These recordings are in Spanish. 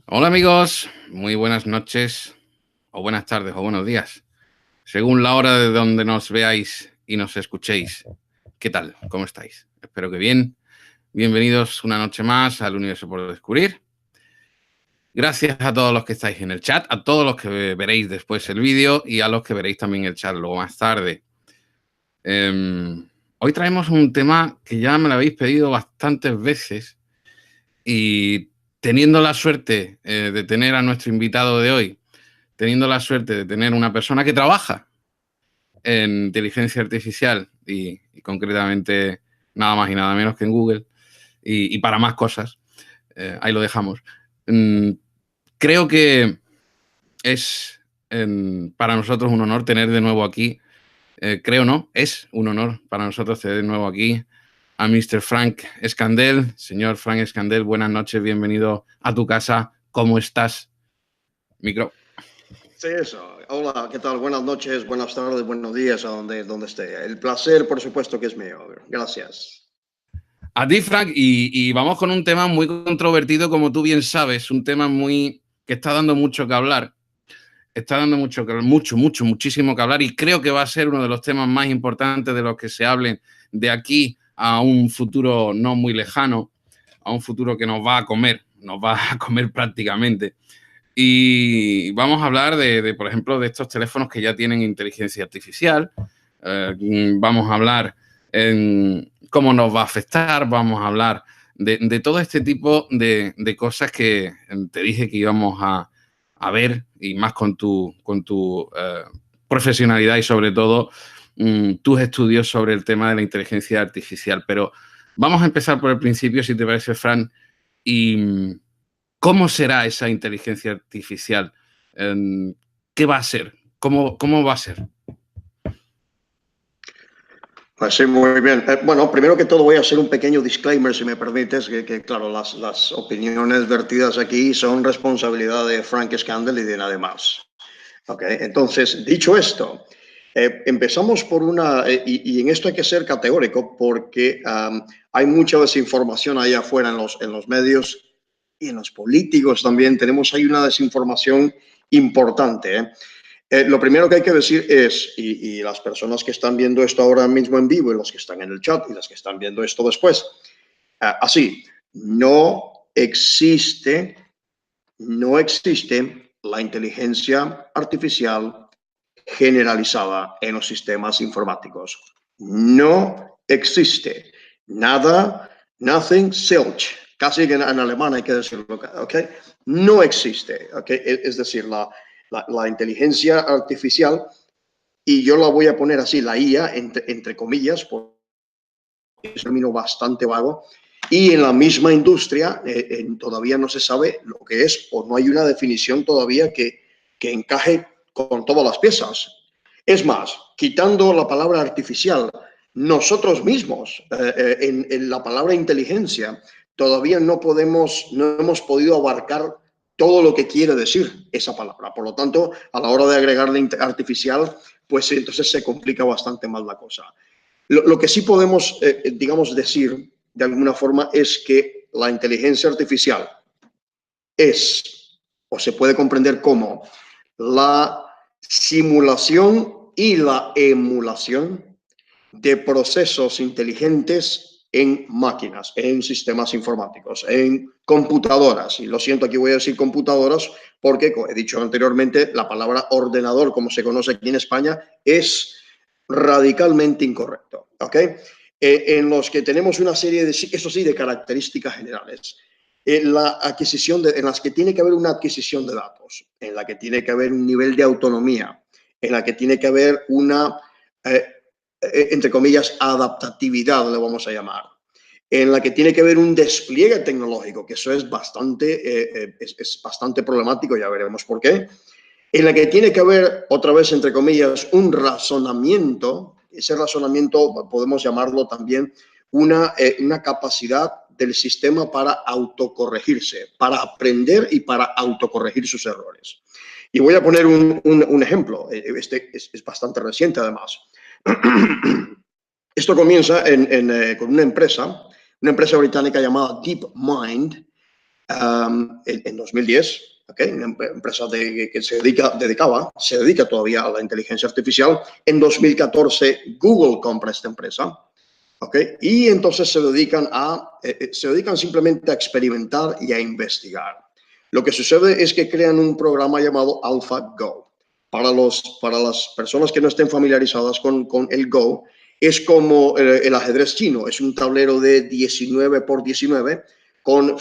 Hola amigos, muy buenas noches o buenas tardes o buenos días, según la hora de donde nos veáis y nos escuchéis. ¿Qué tal? ¿Cómo estáis? Espero que bien. Bienvenidos una noche más al Universo por Descubrir. Gracias a todos los que estáis en el chat, a todos los que veréis después el vídeo y a los que veréis también el chat luego más tarde. Hoy traemos un tema que ya me lo habéis pedido bastantes veces y teniendo la suerte de tener a nuestro invitado de hoy, teniendo la suerte de tener una persona que trabaja en inteligencia artificial y concretamente nada más y nada menos que en Google y para más cosas, ahí lo dejamos. Creo que es para nosotros un honor tener de nuevo aquí, creo no, es un honor para nosotros tener de nuevo aquí a Mr. Frank Escandel. Señor Frank Escandel, buenas noches, bienvenido a tu casa. ¿Cómo estás? Micro. Sí, eso. Hola, ¿qué tal? Buenas noches, buenas tardes, buenos días a donde esté. El placer, por supuesto, que es mío. Gracias. A ti, Frank, y vamos con un tema muy controvertido, como tú bien sabes, un tema que está dando mucho que hablar, está dando muchísimo que hablar y creo que va a ser uno de los temas más importantes de los que se hablen de aquí a un futuro no muy lejano, a un futuro que nos va a comer prácticamente. Y vamos a hablar por ejemplo, de estos teléfonos que ya tienen inteligencia artificial. Vamos a hablar en cómo nos va a afectar, vamos a hablar de todo este tipo de cosas que te dije que íbamos a ver, y más con tu profesionalidad y sobre todo tus estudios sobre el tema de la inteligencia artificial. Pero vamos a empezar por el principio, si te parece, Fran, y ¿cómo será esa inteligencia artificial? ¿Qué va a ser? ¿Cómo va a ser? Pues sí, muy bien. Bueno, primero que todo voy a hacer un pequeño disclaimer, si me permites, que claro, las opiniones vertidas aquí son responsabilidad de Frank Scandal y de nadie más. Okay. Entonces, dicho esto, empezamos por y en esto hay que ser categórico porque hay mucha desinformación ahí afuera en los medios y en los políticos también. Tenemos ahí una desinformación importante. Lo primero que hay que decir es, y las personas que están viendo esto ahora mismo en vivo y los que están en el chat y las que están viendo esto después, así, no existe la inteligencia artificial generalizada en los sistemas informáticos. No existe. Nada, nothing, zilch. Casi en alemán hay que decirlo, ¿ok? No existe, ¿ok? Es decir, la inteligencia artificial, y yo la voy a poner así, la IA, entre comillas, porque es un término bastante vago, y en la misma industria todavía no se sabe lo que es, o no hay una definición todavía que encaje con todas las piezas. Es más, quitando la palabra artificial, nosotros mismos, en la palabra inteligencia, todavía no hemos podido abarcar todo lo que quiere decir esa palabra. Por lo tanto, a la hora de agregarle artificial, pues entonces se complica bastante más la cosa. Lo que sí podemos, digamos, decir de alguna forma es que la inteligencia artificial es, o se puede comprender como, la simulación y la emulación de procesos inteligentes en máquinas, en sistemas informáticos, en computadoras. Y lo siento, aquí voy a decir computadoras porque, como he dicho anteriormente, la palabra ordenador, como se conoce aquí en España, es radicalmente incorrecto. ¿Ok? En los que tenemos una serie de, eso sí, de características generales. En las que tiene que haber una adquisición de datos, en la que tiene que haber un nivel de autonomía, en la que tiene que haber una, entre comillas, adaptatividad, le vamos a llamar, en la que tiene que haber un despliegue tecnológico, que eso es es bastante problemático, ya veremos por qué, en la que tiene que haber, otra vez, entre comillas, un razonamiento. Ese razonamiento podemos llamarlo también una capacidad del sistema para autocorregirse, para aprender y para autocorregir sus errores. Y voy a poner un ejemplo. Este es bastante reciente, además. Esto comienza con una empresa británica llamada DeepMind, en 2010, ¿okay? Una empresa que se dedica todavía a la inteligencia artificial. En 2014, Google compra esta empresa. ¿Okay? Y entonces se dedican simplemente a experimentar y a investigar. Lo que sucede es que crean un programa llamado AlphaGo. Para las personas que no estén familiarizadas con el Go, es como el ajedrez chino. Es un tablero de 19 por 19 con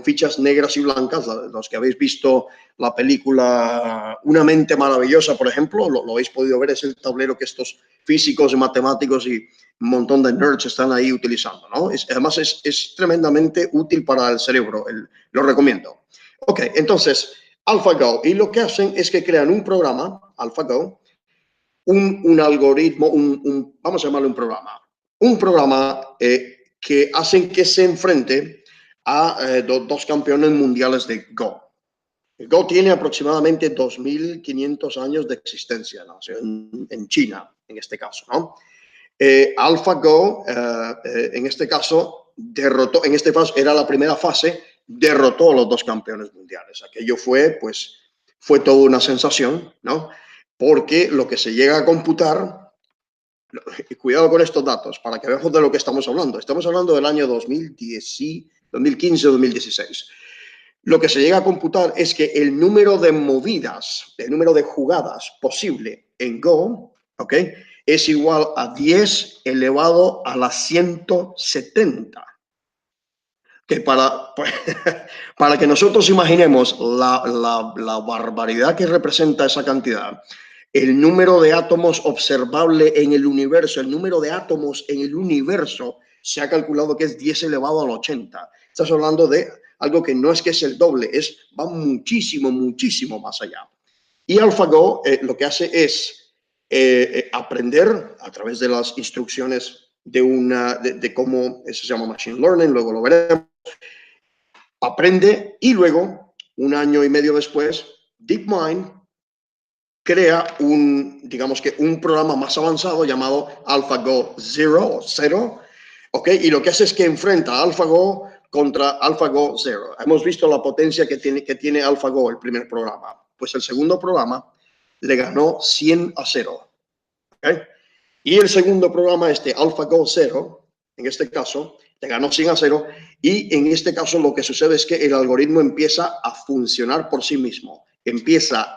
fichas negras y blancas. Los que habéis visto la película Una mente maravillosa, por ejemplo, lo habéis podido ver. Es el tablero que estos físicos y matemáticos y un montón de nerds están ahí utilizando, ¿no? Además, es tremendamente útil para el cerebro. Lo recomiendo. Ok, entonces, AlphaGo. Y lo que hacen es que crean un programa, AlphaGo, un algoritmo, vamos a llamarlo un programa. Un programa que hacen que se enfrente a dos campeones mundiales de Go. El Go tiene aproximadamente 2.500 años de existencia, ¿no? En China, en este caso, ¿no? AlphaGo, en este caso, era la primera fase, derrotó a los dos campeones mundiales. Aquello fue toda una sensación, ¿no? Porque lo que se llega a computar, cuidado con estos datos, para que veamos de lo que estamos hablando. Estamos hablando del año 2015-2016. Lo que se llega a computar es que el número de movidas, el número de jugadas posible en Go, ¿ok?, es igual a 10 elevado a la 170. Que para que nosotros imaginemos la barbaridad que representa esa cantidad, el número de átomos observable en el universo, el número de átomos en el universo se ha calculado que es 10 elevado al 80. Estás hablando de algo que no es que es el doble, va muchísimo, muchísimo más allá. Y AlphaGo lo que hace es aprender a través de las instrucciones de cómo eso se llama Machine Learning, luego lo veremos. Aprende y luego, un año y medio después, DeepMind crea digamos que un programa más avanzado llamado AlphaGo Zero, ¿ok? Y lo que hace es que enfrenta AlphaGo contra AlphaGo Zero. Hemos visto la potencia que tiene AlphaGo, el primer programa. Pues el segundo programa le ganó 100-0. ¿Okay? Y el segundo programa, AlphaGo Zero, en este caso, le ganó 100-0. Y en este caso lo que sucede es que el algoritmo empieza a funcionar por sí mismo. Empieza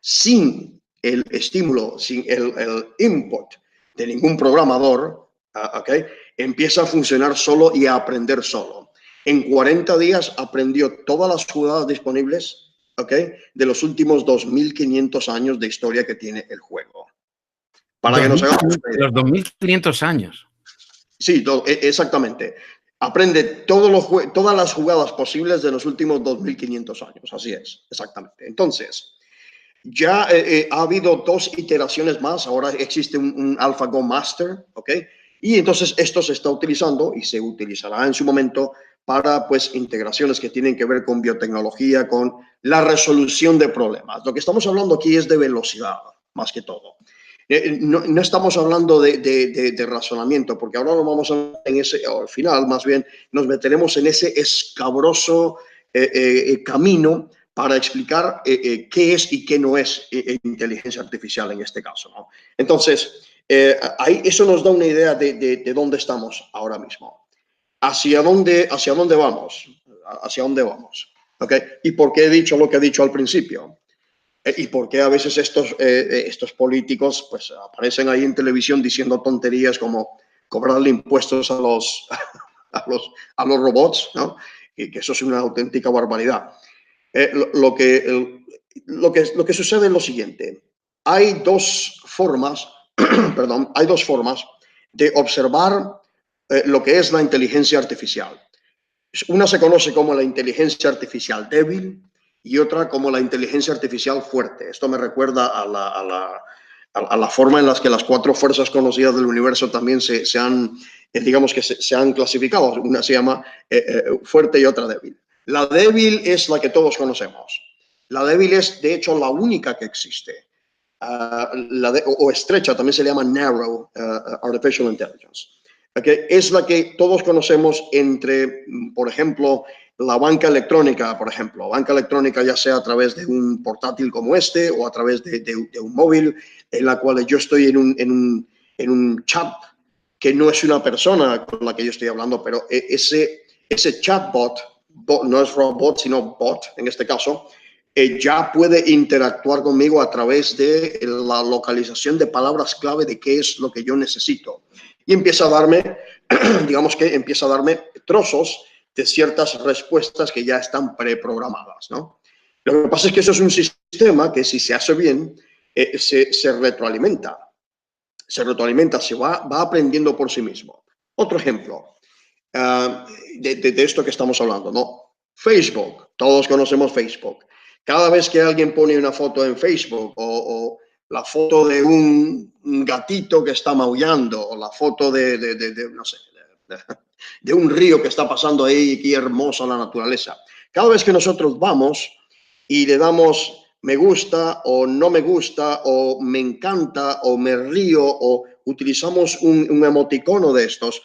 sin el estímulo, sin el input de ningún programador, ¿okay?, empieza a funcionar solo y a aprender solo. En 40 días aprendió todas las jugadas disponibles, ¿okay?, de los últimos 2.500 años de historia que tiene el juego. Para que nos hagamos los 2.500 años. Sí, exactamente. Aprende todas las jugadas posibles de los últimos 2.500 años. Así es, exactamente. Entonces, ya ha habido 2 iteraciones más. Ahora existe un AlphaGo Master, ¿ok? Y entonces esto se está utilizando y se utilizará en su momento para integraciones que tienen que ver con biotecnología, con la resolución de problemas. Lo que estamos hablando aquí es de velocidad, más que todo. No estamos hablando de razonamiento, porque ahora lo vamos a ver al final, más bien nos meteremos en ese escabroso camino para explicar qué es y qué no es inteligencia artificial en este caso, ¿no? Entonces, eso nos da una idea de dónde estamos ahora mismo. ¿Hacia dónde vamos? ¿Hacia dónde vamos? ¿Okay? ¿Y por qué he dicho lo que he dicho al principio? ¿Y por qué a veces estos políticos aparecen ahí en televisión diciendo tonterías como cobrarle impuestos a los robots, ¿no? Y que eso es una auténtica barbaridad. Lo que sucede es lo siguiente. Hay dos formas, hay dos formas de observar lo que es la inteligencia artificial. Una se conoce como la inteligencia artificial débil y otra como la inteligencia artificial fuerte. Esto me recuerda a la forma en la que las 4 fuerzas conocidas del universo también se han clasificado. Una se llama fuerte y otra débil. La débil es la que todos conocemos. La débil es, de hecho, la única que existe. O estrecha, también se le llama narrow artificial intelligence. Okay. Es la que todos conocemos por ejemplo, la banca electrónica, por ejemplo. Banca electrónica ya sea a través de un portátil como este o a través de un móvil, en la cual yo estoy en un chat que no es una persona con la que yo estoy hablando, pero ese chatbot, no es robot, sino bot en este caso, ya puede interactuar conmigo a través de la localización de palabras clave de qué es lo que yo necesito. Y empieza a darme, digamos que empieza a darme trozos de ciertas respuestas que ya están preprogramadas, ¿no? Lo que pasa es que eso es un sistema que si se hace bien, se retroalimenta. Se retroalimenta, se va aprendiendo por sí mismo. Otro ejemplo de esto que estamos hablando, ¿no? Facebook, todos conocemos Facebook. Cada vez que alguien pone una foto en Facebook o la foto de un gatito que está maullando o la foto no sé, de un río que está pasando ahí, qué hermosa la naturaleza. Cada vez que nosotros vamos y le damos me gusta o no me gusta o me encanta o me río o utilizamos un emoticono de estos,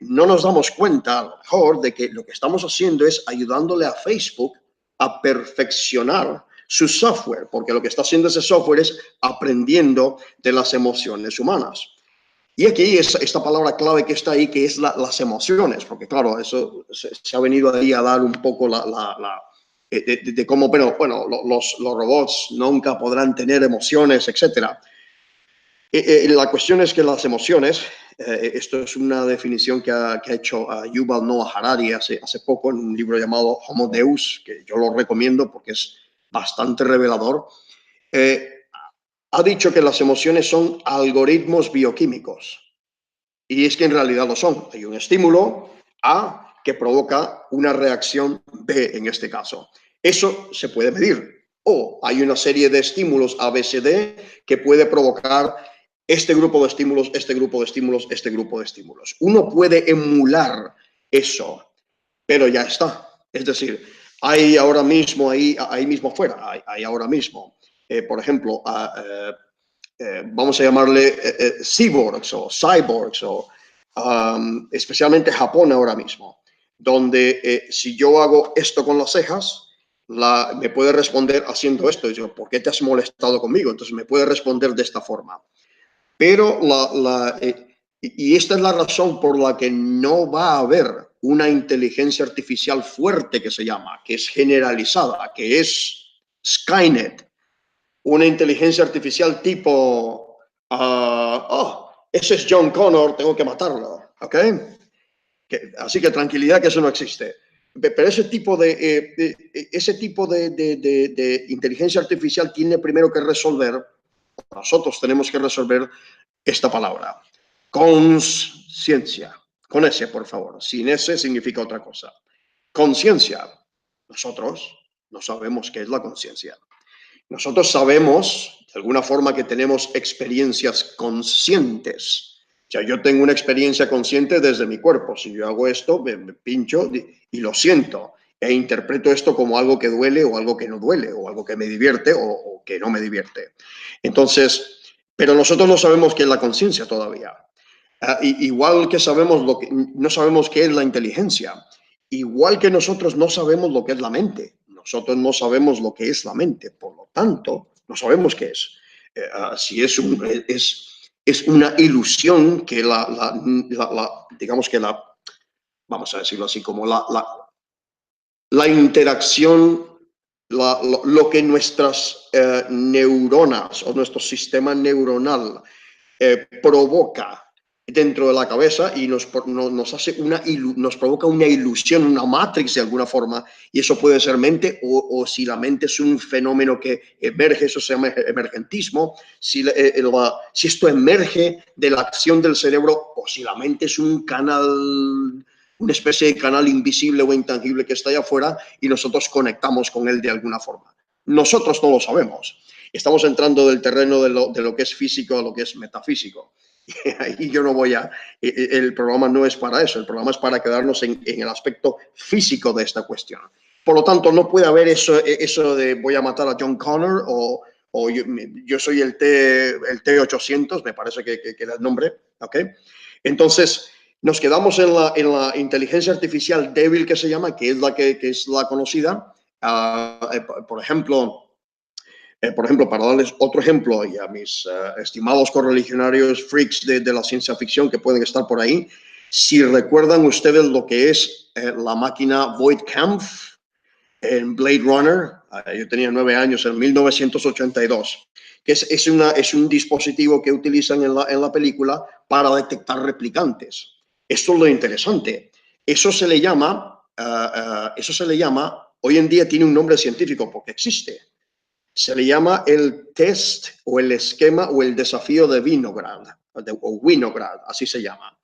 no nos damos cuenta a lo mejor de que lo que estamos haciendo es ayudándole a Facebook a perfeccionar su software, porque lo que está haciendo ese software es aprendiendo de las emociones humanas. Y aquí es esta palabra clave que está ahí, que es las emociones, porque claro, eso se ha venido ahí a dar un poco de cómo, bueno, los robots nunca podrán tener emociones, etcétera. La cuestión es que las emociones, esto es una definición que ha hecho Yuval Noah Harari hace poco en un libro llamado Homo Deus, que yo lo recomiendo porque es bastante revelador. Ha dicho que las emociones son algoritmos bioquímicos. Y es que en realidad lo son. Hay un estímulo A que provoca una reacción B en este caso. Eso se puede medir. O hay una serie de estímulos A, B, C, D que puede provocar este grupo de estímulos, este grupo de estímulos, este grupo de estímulos. Uno puede emular eso, pero ya está. Es decir, hay ahora mismo, ahí mismo afuera, hay ahora mismo, por ejemplo, vamos a llamarle cyborgs o cyborgs, o especialmente Japón ahora mismo, donde si yo hago esto con las cejas, me puede responder haciendo esto. Y yo, ¿por qué te has molestado conmigo? Entonces me puede responder de esta forma. Pero y esta es la razón por la que no va a haber una inteligencia artificial fuerte que se llama, que es generalizada, que es Skynet, una inteligencia artificial tipo, ese es John Connor, tengo que matarlo, ¿ok? Así que tranquilidad, que eso no existe. Pero ese tipo de inteligencia artificial tiene primero que resolver, nosotros tenemos que resolver esta palabra, conciencia, con ese, por favor, sin ese significa otra cosa. Conciencia, nosotros no sabemos qué es la conciencia. Nosotros sabemos, de alguna forma, que tenemos experiencias conscientes. O sea, yo tengo una experiencia consciente desde mi cuerpo. Si yo hago esto, me pincho y lo siento. E interpreto esto como algo que duele o algo que no duele, o algo que me divierte o que no me divierte. Entonces, pero nosotros no sabemos qué es la conciencia todavía. Igual que no sabemos qué es la inteligencia. Igual que nosotros no sabemos lo que es la mente. Nosotros no sabemos lo que es la mente, por lo tanto, no sabemos qué es. Si es una ilusión que digamos que vamos a decirlo así, como la interacción, lo que nuestras neuronas o nuestro sistema neuronal provoca dentro de la cabeza y nos provoca una ilusión, una matrix de alguna forma, y eso puede ser mente, o si la mente es un fenómeno que emerge, eso se llama emergentismo, si esto emerge de la acción del cerebro, o si la mente es un canal, una especie de canal invisible o intangible que está allá afuera y nosotros conectamos con él de alguna forma. Nosotros no lo sabemos. Estamos entrando del terreno de lo que es físico a lo que es metafísico. Ahí yo no voy el programa no es para eso, el programa es para quedarnos en el aspecto físico de esta cuestión. Por lo tanto, no puede haber eso de voy a matar a John Connor o yo soy el T800, me parece que era el nombre, ¿ok? Entonces, Nos quedamos en la inteligencia artificial débil que se llama, que es la conocida. Por ejemplo, para darles otro ejemplo y a mis estimados correligionarios freaks de la ciencia ficción que pueden estar por ahí, si recuerdan ustedes lo que es la máquina Voight-Kampff en Blade Runner, yo tenía 9 años, en 1982, que es un dispositivo que utilizan en la película para detectar replicantes. Esto es lo interesante. Eso se le llama, hoy en día tiene un nombre científico porque existe. Se le llama el test o el esquema o el desafío de Winograd, o Winograd, así se llama.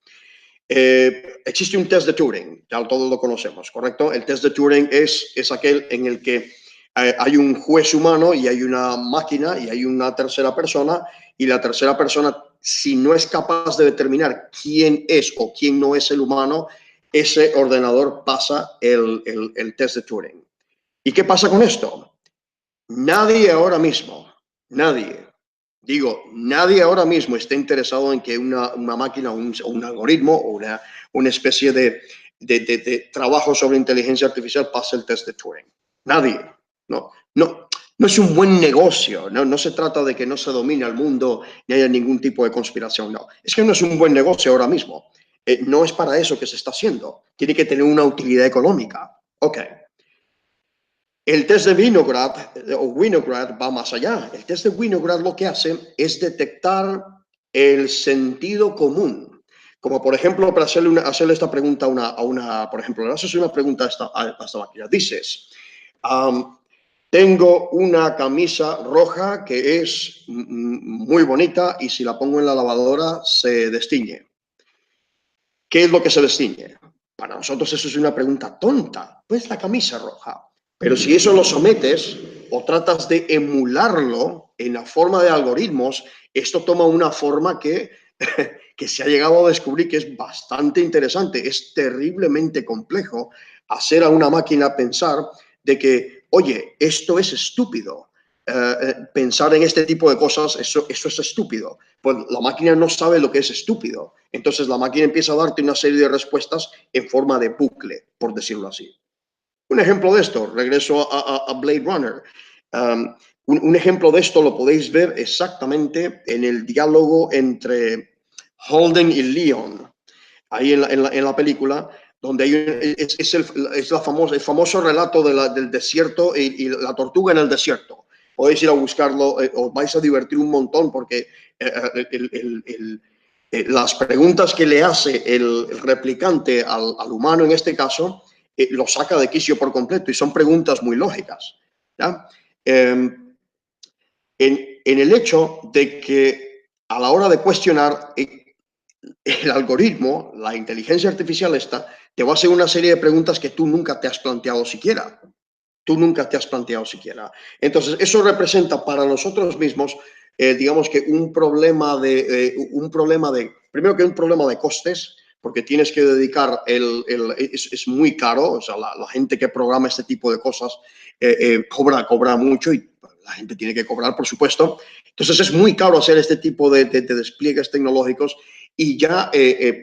Existe un test de Turing, ya todos lo conocemos, ¿correcto? El test de Turing es aquel en el que hay un juez humano y hay una máquina y hay una tercera persona, y la tercera persona, si no es capaz de determinar quién es o quién no es el humano, ese ordenador pasa el test de Turing. ¿Y qué pasa con esto? Nadie ahora mismo ahora mismo está interesado en que una máquina o un algoritmo o una especie de trabajo sobre inteligencia artificial pase el test de Turing. Nadie. No es un buen negocio. No se trata de que no se domine el mundo ni haya ningún tipo de conspiración. No, es que no es un buen negocio ahora mismo. No es para eso que se está haciendo. Tiene que tener una utilidad económica. Ok. El test de Winograd va más allá. El test de Winograd lo que hace es detectar el sentido común. Como por ejemplo, para hacerle esta pregunta por ejemplo, le haces una pregunta a esta máquina. Dices, tengo una camisa roja que es muy bonita y si la pongo en la lavadora se destiñe. ¿Qué es lo que se destiñe? Para nosotros eso es una pregunta tonta. Pues la camisa roja. Pero si eso lo sometes o tratas de emularlo en la forma de algoritmos, esto toma una forma que se ha llegado a descubrir que es bastante interesante. Es terriblemente complejo hacer a una máquina pensar de que, oye, esto es estúpido. Pensar en este tipo de cosas, eso es estúpido. Pues la máquina no sabe lo que es estúpido. Entonces la máquina empieza a darte una serie de respuestas en forma de bucle, por decirlo así. Un ejemplo de esto, regreso a Blade Runner. Un ejemplo de esto lo podéis ver exactamente en el diálogo entre Holden y Leon, ahí en la película, donde es el famoso relato del desierto y la tortuga en el desierto. Podéis ir a buscarlo, os vais a divertir un montón porque las preguntas que le hace el replicante al humano en este caso, lo saca de quicio por completo y son preguntas muy lógicas. ¿Ya? En el hecho de que a la hora de cuestionar el algoritmo, la inteligencia artificial esta, te va a hacer una serie de preguntas que tú nunca te has planteado siquiera. Entonces, eso representa para nosotros mismos, digamos que un problema primero que un problema de costes, porque tienes que dedicar, es muy caro, o sea, la gente que programa este tipo de cosas cobra mucho y la gente tiene que cobrar, por supuesto. Entonces, es muy caro hacer este tipo de despliegues tecnológicos y ya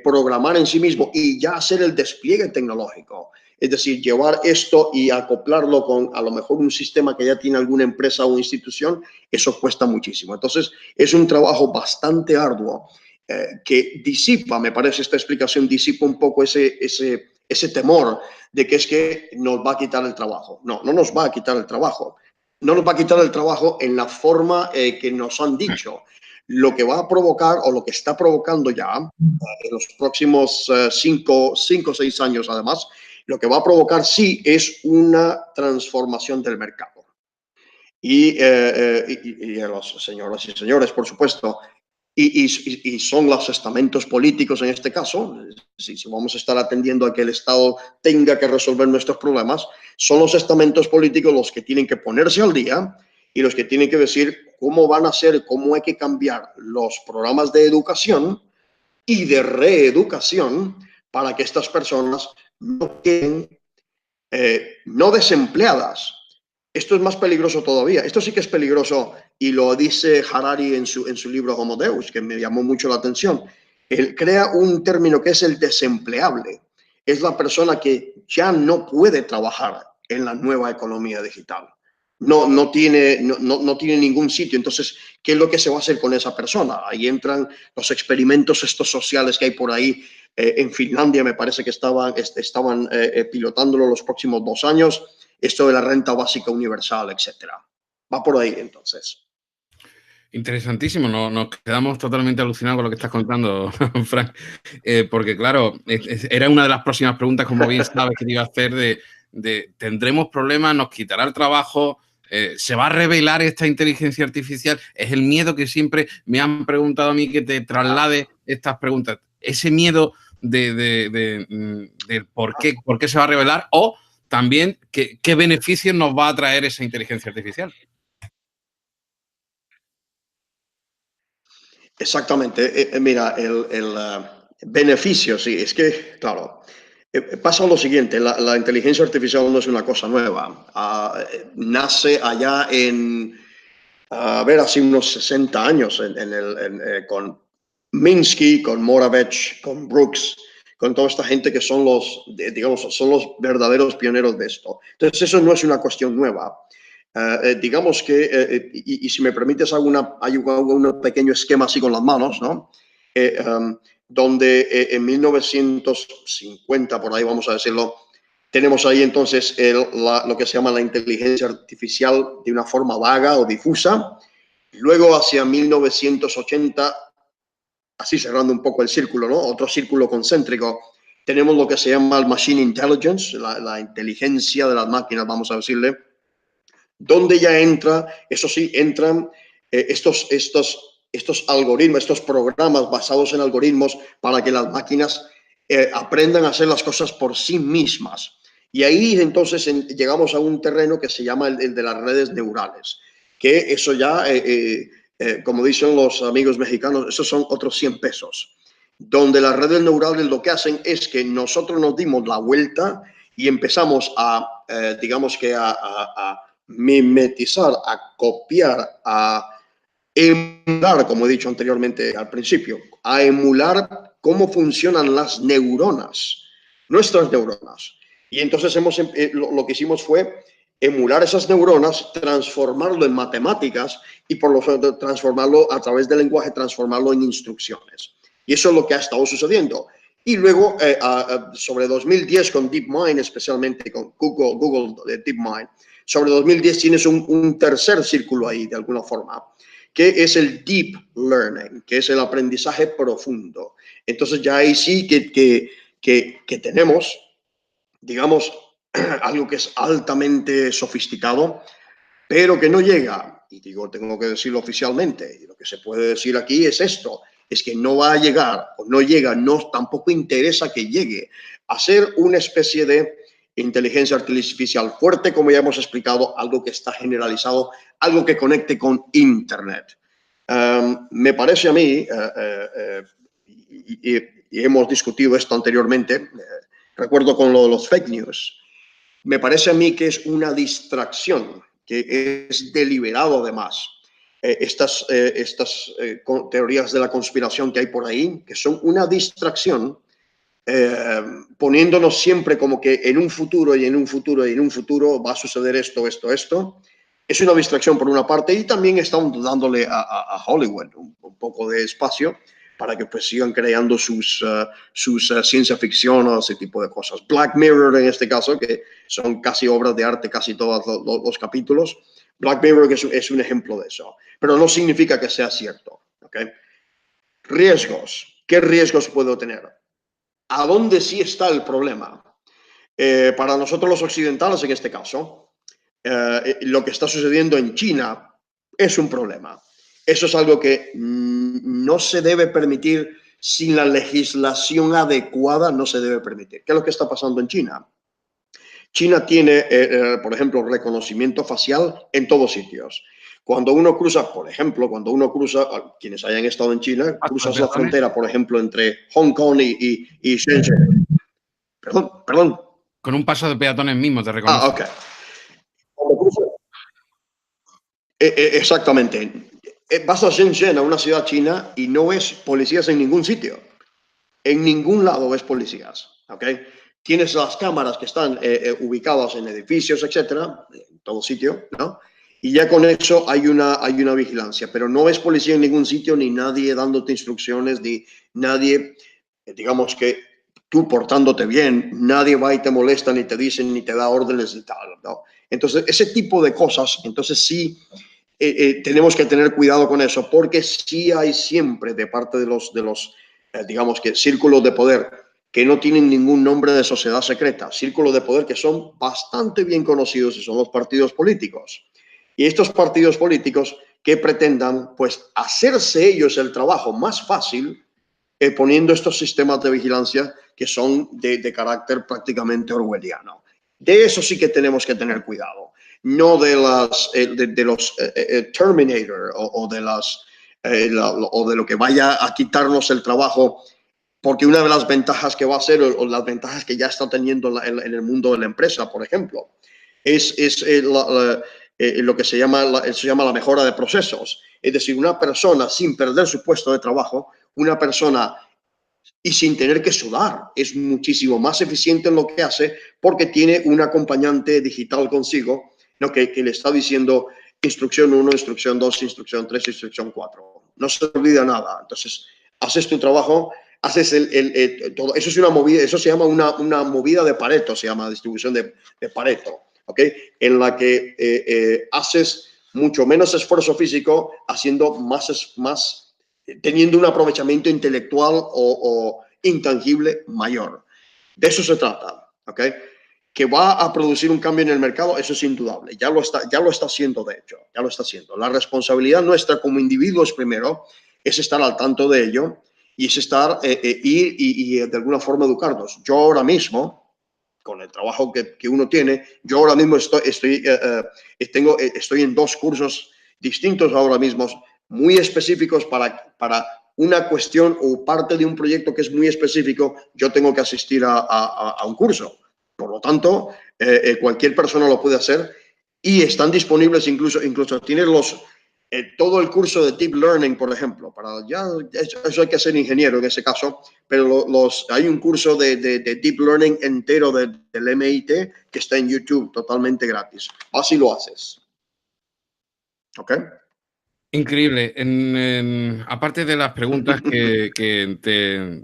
programar en sí mismo y ya hacer el despliegue tecnológico. Es decir, llevar esto y acoplarlo con a lo mejor un sistema que ya tiene alguna empresa o institución, eso cuesta muchísimo. Entonces, es un trabajo bastante arduo que disipa, me parece esta explicación, disipa un poco ese temor de que es que nos va a quitar el trabajo. No nos va a quitar el trabajo. No nos va a quitar el trabajo en la forma que nos han dicho. Lo que va a provocar o lo que está provocando ya en los próximos 5 o 6 años, además, lo que va a provocar sí es una transformación del mercado. Y los señoras y señores, por supuesto, y son los estamentos políticos en este caso, si vamos a estar atendiendo a que el Estado tenga que resolver nuestros problemas, son los estamentos políticos los que tienen que ponerse al día y los que tienen que decir cómo van a ser, cómo hay que cambiar los programas de educación y de reeducación para que estas personas no queden no desempleadas. Esto es más peligroso todavía. Esto sí que es peligroso y lo dice Harari en su libro Homo Deus, que me llamó mucho la atención. Él crea un término que es el desempleable. Es la persona que ya no puede trabajar en la nueva economía digital. No tiene ningún sitio. Entonces, ¿qué es lo que se va a hacer con esa persona? Ahí entran los experimentos estos sociales que hay por ahí. En Finlandia me parece que estaban pilotándolo los próximos 2 años. Esto de la renta básica universal, etcétera. Va por ahí, entonces. Interesantísimo, nos quedamos totalmente alucinados con lo que estás contando, Frank, porque claro, era una de las próximas preguntas, como bien sabes, que te iba a hacer de ¿tendremos problemas? ¿Nos quitará el trabajo? ¿Se va a revelar esta inteligencia artificial? Es el miedo que siempre me han preguntado a mí que te traslade estas preguntas. Ese miedo de por qué se va a revelar o también qué beneficios nos va a traer esa inteligencia artificial. Exactamente. Mira, el beneficio, sí, es que, claro, pasa lo siguiente, la inteligencia artificial no es una cosa nueva. Nace allá a ver, hace unos 60 años con Minsky, con Moravec, con Brooks, con toda esta gente que son digamos, son los verdaderos pioneros de esto. Entonces, eso no es una cuestión nueva. Digamos que, y si me permites, hago un pequeño esquema así con las manos, ¿no? Donde en 1950, por ahí vamos a decirlo, tenemos ahí entonces lo que se llama la inteligencia artificial de una forma vaga o difusa. Luego, hacia 1980, así cerrando un poco el círculo, ¿no? Otro círculo concéntrico, tenemos lo que se llama el machine intelligence, la inteligencia de las máquinas, vamos a decirle, donde ya entra, eso sí, entran estos algoritmos, estos programas basados en algoritmos para que las máquinas aprendan a hacer las cosas por sí mismas. Y ahí entonces llegamos a un terreno que se llama el de las redes neurales, que eso ya, como dicen los amigos mexicanos, esos son otros 100 pesos, donde las redes neurales lo que hacen es que nosotros nos dimos la vuelta y empezamos digamos que a mimetizar, a copiar, a emular, como he dicho anteriormente al principio, a emular cómo funcionan las neuronas, nuestras neuronas. Y entonces lo que hicimos fue emular esas neuronas, transformarlo en matemáticas y por lo tanto transformarlo a través del lenguaje, transformarlo en instrucciones. Y eso es lo que ha estado sucediendo. Y luego, sobre 2010 con DeepMind, especialmente con Google DeepMind, sobre 2010 tienes un tercer círculo ahí, de alguna forma, que es el deep learning, que es el aprendizaje profundo. Entonces ya ahí sí que tenemos, digamos, algo que es altamente sofisticado, pero que no llega, y digo, tengo que decirlo oficialmente, y lo que se puede decir aquí es esto, es que no va a llegar, o no llega, tampoco interesa que llegue a ser una especie de inteligencia artificial fuerte, como ya hemos explicado, algo que está generalizado, algo que conecte con Internet. Me parece a mí, y hemos discutido esto anteriormente, recuerdo con lo de los fake news, me parece a mí que es una distracción, que es deliberado además. Estas teorías de la conspiración que hay por ahí, que son una distracción, poniéndonos siempre como que en un futuro y en un futuro y en un futuro va a suceder esto, esto, esto. Es una distracción por una parte y también estamos dándole a Hollywood un poco de espacio para que pues sigan creando sus ciencia ficción o ese tipo de cosas. Black Mirror en este caso, que son casi obras de arte, casi todos los capítulos. Black Mirror es un ejemplo de eso, pero no significa que sea cierto. ¿Okay? Riesgos. ¿Qué riesgos puedo tener? ¿A dónde sí está el problema? Para nosotros los occidentales en este caso, lo que está sucediendo en China es un problema. Eso es algo que no se debe permitir sin la legislación adecuada, no se debe permitir. ¿Qué es lo que está pasando en China? China tiene, por ejemplo, reconocimiento facial en todos sitios. Cuando uno cruza, por ejemplo, quienes hayan estado en China, cruzas la frontera, por ejemplo, entre Hong Kong y Shenzhen. Perdón. Con un paso de peatones mismo te reconoce. Ok. Exactamente. Vas a Shenzhen, a una ciudad china, y no ves policías en ningún sitio. En ningún lado ves policías, ¿ok? Tienes las cámaras que están ubicadas en edificios, etcétera, en todo sitio, ¿no? Y ya con eso hay una vigilancia, pero no ves policía en ningún sitio, ni nadie dándote instrucciones, ni nadie, digamos que tú portándote bien, nadie va y te molesta, ni te dicen, ni te da órdenes y tal, ¿no? Entonces, ese tipo de cosas, entonces sí, tenemos que tener cuidado con eso, porque sí hay siempre de parte de los digamos que círculos de poder que no tienen ningún nombre de sociedad secreta, círculos de poder que son bastante bien conocidos y son los partidos políticos. Y estos partidos políticos que pretendan, pues, hacerse ellos el trabajo más fácil poniendo estos sistemas de vigilancia que son de carácter prácticamente orwelliano. De eso sí que tenemos que tener cuidado, no de los Terminator o de lo que vaya a quitarnos el trabajo, porque una de las ventajas que va a ser, o las ventajas que ya está teniendo en el mundo de la empresa, por ejemplo, es lo que se llama la mejora de procesos. Es decir, una persona sin perder su puesto de trabajo, una persona y sin tener que sudar, es muchísimo más eficiente en lo que hace porque tiene un acompañante digital consigo, ¿no? que le está diciendo instrucción 1, instrucción 2, instrucción 3, instrucción 4. No se olvida nada. Entonces, haces tu trabajo, haces todo. Eso es una movida, eso se llama una movida de Pareto, se llama distribución de Pareto, ¿ok? En la que haces mucho menos esfuerzo físico, haciendo más teniendo un aprovechamiento intelectual o intangible mayor. De eso se trata, ¿ok? Que va a producir un cambio en el mercado, eso es indudable. Ya lo está haciendo, de hecho, ya lo está haciendo. La responsabilidad nuestra como individuos primero es estar al tanto de ello y es estar, ir y de alguna forma educarnos. Yo ahora mismo, con el trabajo que uno tiene, yo ahora mismo estoy en 2 cursos distintos ahora mismo, muy específicos para una cuestión o parte de un proyecto que es muy específico. Yo tengo que asistir a un curso. Por lo tanto, cualquier persona lo puede hacer y están disponibles incluso tienes todo el curso de Deep Learning, por ejemplo. Eso hay que ser ingeniero en ese caso, pero hay un curso de Deep Learning entero del MIT que está en YouTube totalmente gratis. Así lo haces. ¿Ok? Increíble. Aparte de las preguntas que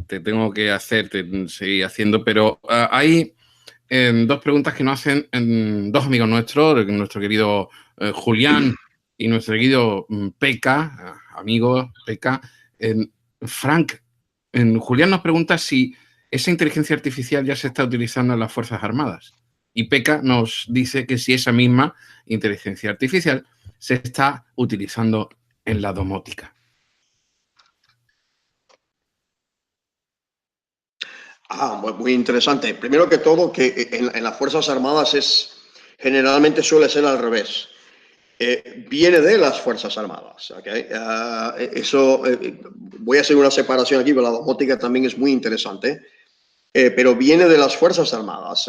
te tengo que hacer, te seguir haciendo, pero hay 2 preguntas que nos hacen 2 amigos nuestros, nuestro querido Julián y nuestro querido Peka, amigo Peka. Frank, Julián nos pregunta si esa inteligencia artificial ya se está utilizando en las Fuerzas Armadas. Y Peka nos dice que si esa misma inteligencia artificial se está utilizando en la domótica. Muy interesante. Primero que todo, que en las Fuerzas Armadas generalmente suele ser al revés. Viene de las Fuerzas Armadas. ¿Okay? Voy a hacer una separación aquí, pero la domótica también es muy interesante. Pero viene de las Fuerzas Armadas.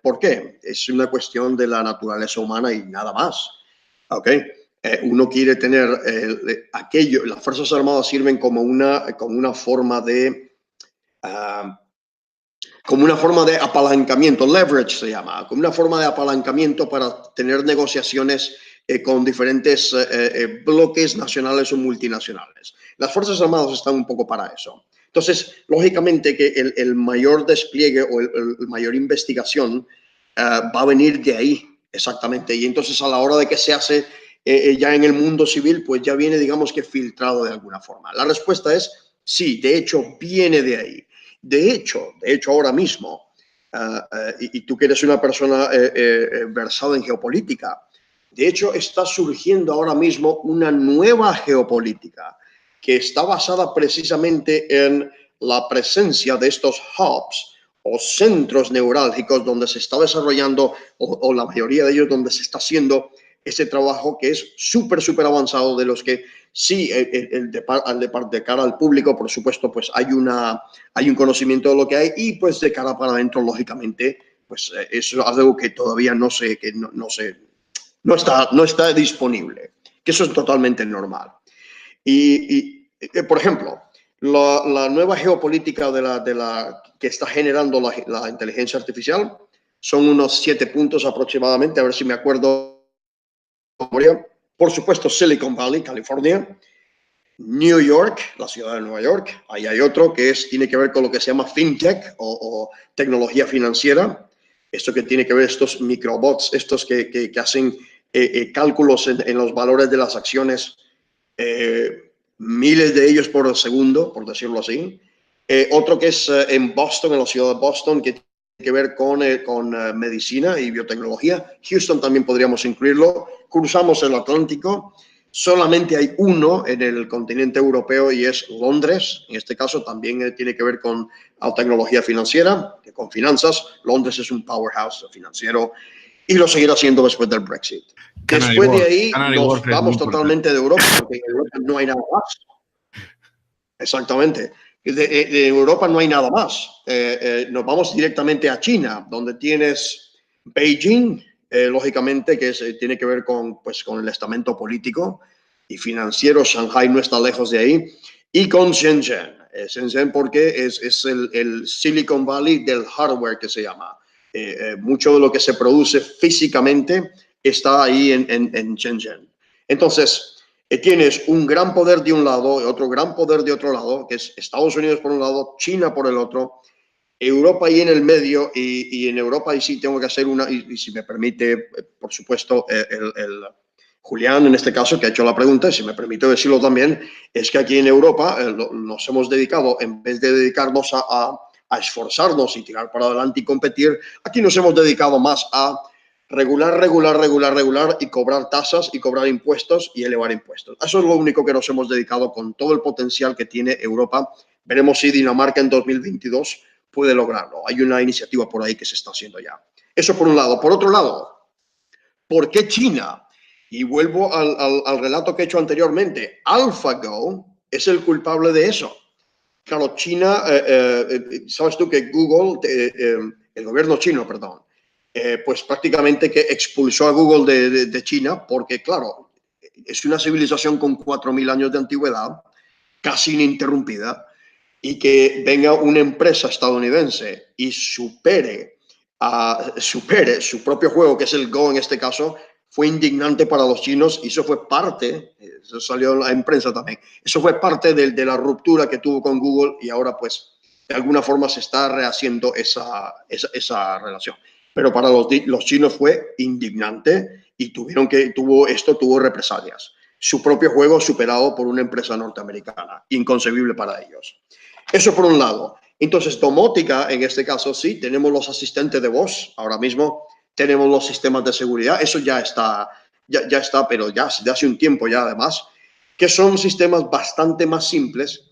¿Por qué? Es una cuestión de la naturaleza humana y nada más. ¿Okay? Uno quiere tener aquello. Las Fuerzas Armadas sirven como una forma de apalancamiento, leverage se llama, como una forma de apalancamiento para tener negociaciones con diferentes bloques nacionales o multinacionales. Las Fuerzas Armadas están un poco para eso. Entonces, lógicamente que el mayor despliegue o el mayor investigación va a venir de ahí, exactamente. Y entonces a la hora de que se hace ya en el mundo civil, pues ya viene, digamos que filtrado de alguna forma. La respuesta es sí, de hecho viene de ahí. De hecho, ahora mismo, y tú que eres una persona versada en geopolítica, de hecho está surgiendo ahora mismo una nueva geopolítica que está basada precisamente en la presencia de estos hubs o centros neurálgicos donde se está desarrollando, o la mayoría de ellos donde se está haciendo ese trabajo que es súper avanzado, de los que sí, de cara al público, por supuesto, pues hay un conocimiento de lo que hay, y pues de cara para adentro, lógicamente, pues eso es algo que todavía no está disponible, que eso es totalmente normal. Por ejemplo, La nueva geopolítica que está generando la inteligencia artificial son unos 7 puntos aproximadamente, a ver si me acuerdo. Por supuesto, Silicon Valley, California. New York, la ciudad de Nueva York. Ahí hay otro que tiene que ver con lo que se llama fintech o tecnología financiera. Esto que tiene que ver estos microbots, estos que hacen cálculos en los valores de las acciones, miles de ellos por segundo, por decirlo así. Otro que es en Boston, en la ciudad de Boston, que tiene que ver con medicina y biotecnología. Houston también podríamos incluirlo. Cruzamos el Atlántico. Solamente hay uno en el continente europeo y es Londres. En este caso también tiene que ver con tecnología financiera, con finanzas. Londres es un powerhouse financiero y lo seguirá siendo después del Brexit. Después de ahí nos vamos totalmente de Europa, porque en Europa no hay nada más. Exactamente. De Europa no hay nada más. Nos vamos directamente a China, donde tienes Beijing, lógicamente, que tiene que ver con el estamento político y financiero. Shanghai no está lejos de ahí. Y con Shenzhen. Shenzhen porque es el Silicon Valley del hardware, que se llama. Mucho de lo que se produce físicamente está ahí en Shenzhen. Entonces, tienes un gran poder de un lado y otro gran poder de otro lado, que es Estados Unidos por un lado, China por el otro, Europa ahí en el medio, y en Europa ahí sí tengo que hacer y si me permite, por supuesto, Julián, en este caso, que ha hecho la pregunta, y si me permite decirlo también, es que aquí en Europa nos hemos dedicado, en vez de dedicarnos a esforzarnos y tirar para adelante y competir, aquí nos hemos dedicado más a regular y cobrar tasas y cobrar impuestos y elevar impuestos. Eso es lo único que nos hemos dedicado con todo el potencial que tiene Europa. Veremos si Dinamarca en 2022 puede lograrlo. Hay una iniciativa por ahí que se está haciendo ya. Eso por un lado. Por otro lado, ¿por qué China? Y vuelvo al relato que he hecho anteriormente. AlphaGo es el culpable de eso. Claro, China, sabes tú que Google, el gobierno chino, perdón, pues prácticamente que expulsó a Google de China porque, claro, es una civilización con 4.000 años de antigüedad, casi ininterrumpida, y que venga una empresa estadounidense y supere su propio juego, que es el Go en este caso, fue indignante para los chinos y eso fue parte, eso salió en la prensa también, eso fue parte de la ruptura que tuvo con Google y ahora pues de alguna forma se está rehaciendo esa relación. Pero para los chinos fue indignante y tuvo represalias. Su propio juego superado por una empresa norteamericana, inconcebible para ellos. Eso por un lado. Entonces, domótica, en este caso, sí, tenemos los asistentes de voz. Ahora mismo tenemos los sistemas de seguridad. Eso ya está, pero ya de hace un tiempo ya además, que son sistemas bastante más simples,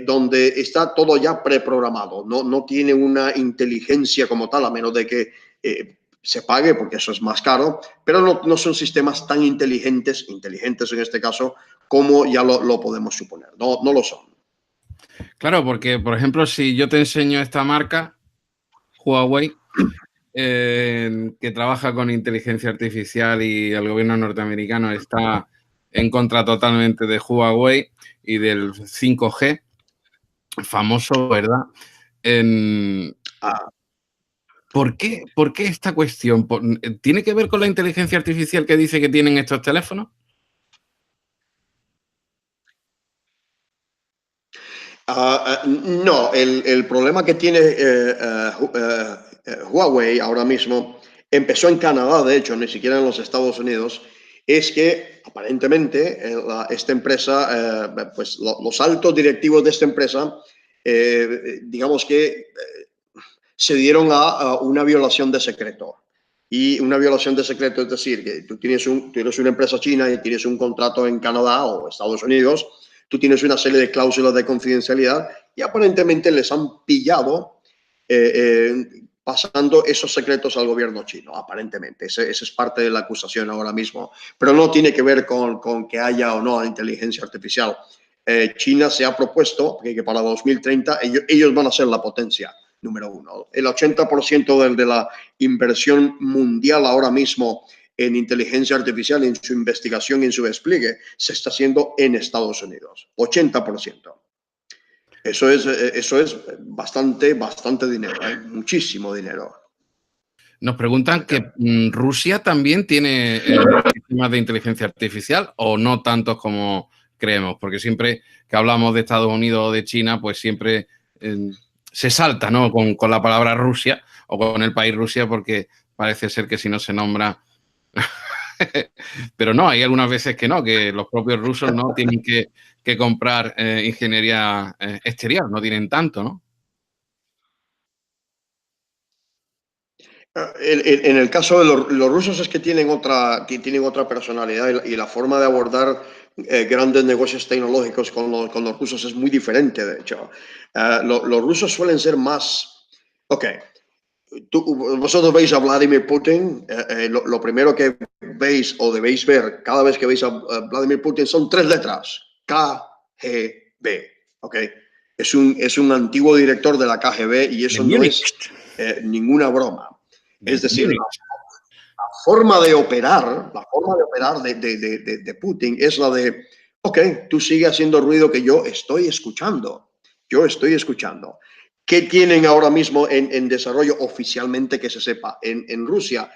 donde está todo ya preprogramado. No tiene una inteligencia como tal, a menos de que se pague, porque eso es más caro, pero no son sistemas tan inteligentes en este caso, como ya lo podemos suponer. No lo son. Claro, porque, por ejemplo, si yo te enseño esta marca, Huawei, que trabaja con inteligencia artificial y el gobierno norteamericano está en contra totalmente de Huawei y del 5G, famoso, ¿verdad? ¿Por qué esta cuestión? ¿Tiene que ver con la inteligencia artificial que dice que tienen estos teléfonos? No, el problema que tiene Huawei ahora mismo empezó en Canadá, de hecho, ni siquiera en los Estados Unidos, es que aparentemente esta empresa, pues los altos directivos de esta empresa, digamos que se dieron a una violación de secreto. Y una violación de secreto es decir, que tú tienes una empresa china y tienes un contrato en Canadá o Estados Unidos, tú tienes una serie de cláusulas de confidencialidad y aparentemente les han pillado pasando esos secretos al gobierno chino, aparentemente. Esa es parte de la acusación ahora mismo, pero no tiene que ver con que haya o no inteligencia artificial. China se ha propuesto que para 2030 ellos van a ser la potencia número uno. El 80% de la inversión mundial ahora mismo en inteligencia artificial, en su investigación y en su despliegue, se está haciendo en Estados Unidos. 80%. Eso es bastante dinero, muchísimo dinero. Nos preguntan que Rusia también tiene sistemas de inteligencia artificial o no tantos como creemos, porque siempre que hablamos de Estados Unidos o de China, pues siempre se salta, ¿no? Con la palabra Rusia o con el país Rusia, porque parece ser que si no se nombra... Pero no, hay algunas veces que no, que los propios rusos no tienen que comprar ingeniería exterior, no tienen tanto, ¿no? En el caso de los rusos es que tienen otra personalidad y la forma de abordar grandes negocios tecnológicos con los rusos es muy diferente, de hecho. Los rusos suelen ser más... Ok, vosotros veis a Vladimir Putin, lo primero que veis o debéis ver cada vez que veis a Vladimir Putin son 3 letras, KGB, ¿ok? Es un antiguo director de la KGB y eso no es ninguna broma. Es decir, la forma de operar de Putin es la de, ok, tú sigues haciendo ruido que yo estoy escuchando. ¿Qué tienen ahora mismo en desarrollo oficialmente que se sepa? En Rusia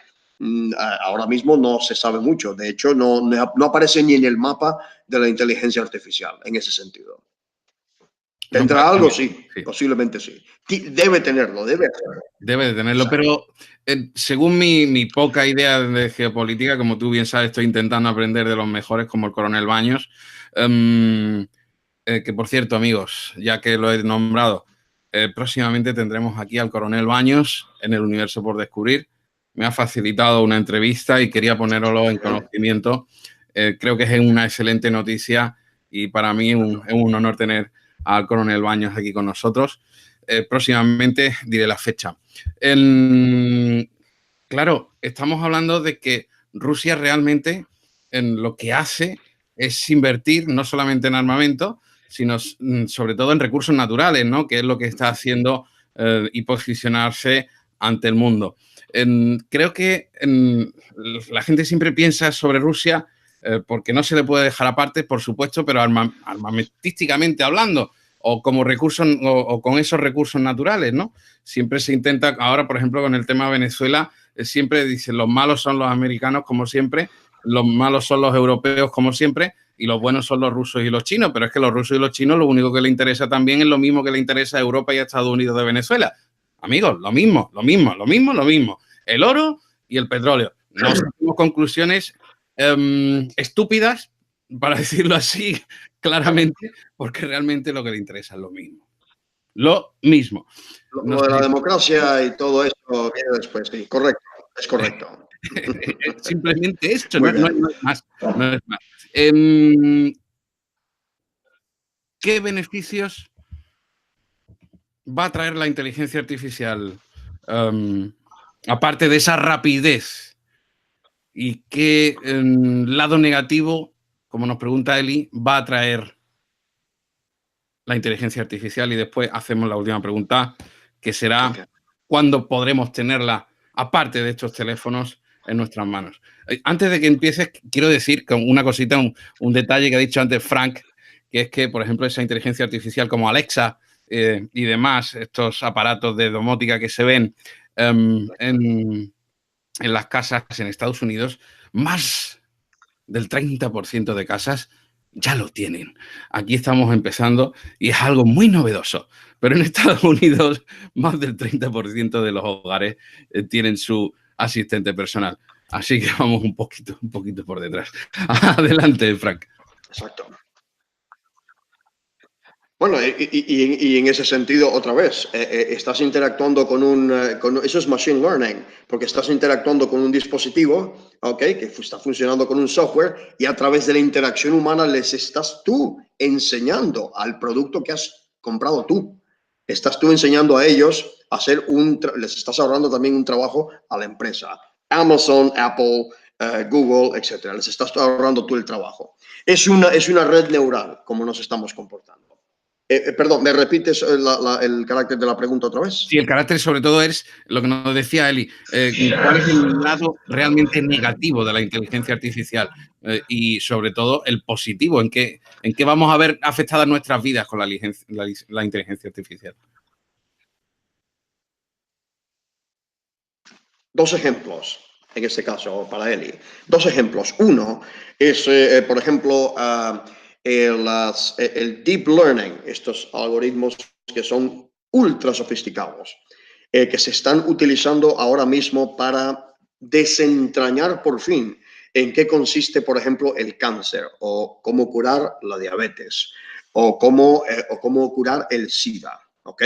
ahora mismo no se sabe mucho. De hecho, no aparece ni en el mapa de la inteligencia artificial en ese sentido. ¿Tendrá algo? Sí, posiblemente sí. Debe tenerlo, debe hacerlo. Debe de tenerlo, exacto. Pero según mi poca idea de geopolítica, como tú bien sabes, estoy intentando aprender de los mejores, como el coronel Baños, que por cierto, amigos, ya que lo he nombrado, próximamente tendremos aquí al coronel Baños en el Universo por Descubrir. Me ha facilitado una entrevista y quería ponerlo en conocimiento. Creo que es una excelente noticia y para mí es un honor tener al coronel Baños aquí con nosotros. Próximamente diré la fecha. Claro, estamos hablando de que Rusia realmente en lo que hace es invertir no solamente en armamento, sino sobre todo en recursos naturales, ¿no? Que es lo que está haciendo y posicionarse ante el mundo. Creo que la gente siempre piensa sobre Rusia porque no se le puede dejar aparte, por supuesto, pero armamentísticamente hablando, o como recursos o con esos recursos naturales, ¿no? Siempre se intenta, ahora por ejemplo con el tema de Venezuela, siempre dicen los malos son los americanos como siempre, los malos son los europeos como siempre y los buenos son los rusos y los chinos, pero es que los rusos y los chinos lo único que les interesa también es lo mismo que le interesa a Europa y a Estados Unidos de Venezuela. Amigos, lo mismo. El oro y el petróleo. No sacamos conclusiones estúpidas, para decirlo así claramente, porque realmente lo que le interesa es lo mismo. Lo mismo. Lo de la democracia y todo eso viene después, sí, correcto, es correcto. Simplemente esto, no es más. No es más. ¿Qué beneficios va a traer la inteligencia artificial aparte de esa rapidez? ¿Y qué lado negativo, como nos pregunta Eli, va a traer la inteligencia artificial? Y después hacemos la última pregunta, que será ¿cuándo podremos tenerla, aparte de estos teléfonos, en nuestras manos? Antes de que empieces, quiero decir una cosita, un detalle que ha dicho antes Frank, que es que, por ejemplo, esa inteligencia artificial como Alexa y demás, estos aparatos de domótica que se ven en las casas en Estados Unidos, más del 30% de casas ya lo tienen. Aquí estamos empezando y es algo muy novedoso. Pero en Estados Unidos, más del 30% de los hogares tienen su asistente personal. Así que vamos un poquito por detrás. Adelante, Frank. Exacto. Bueno, y en ese sentido, otra vez, estás interactuando eso es machine learning, porque estás interactuando con un dispositivo, ¿okay? Que está funcionando con un software y a través de la interacción humana les estás tú enseñando al producto que has comprado tú. Estás tú enseñando a ellos a hacer les estás ahorrando también un trabajo a la empresa. Amazon, Apple, Google, etcétera. Les estás ahorrando tú el trabajo. Es una red neural, como nos estamos comportando. Perdón, ¿me repites el carácter de la pregunta otra vez? Sí, el carácter sobre todo es lo que nos decía Eli, cuál es el lado realmente negativo de la inteligencia artificial y sobre todo el positivo, en qué vamos a ver afectadas nuestras vidas con la inteligencia artificial. Dos ejemplos, en este caso, para Eli. Dos ejemplos. Uno es, por ejemplo, el deep learning, estos algoritmos que son ultra sofisticados, que se están utilizando ahora mismo para desentrañar por fin en qué consiste, por ejemplo, el cáncer, o cómo curar la diabetes, o cómo curar el SIDA, ¿ok?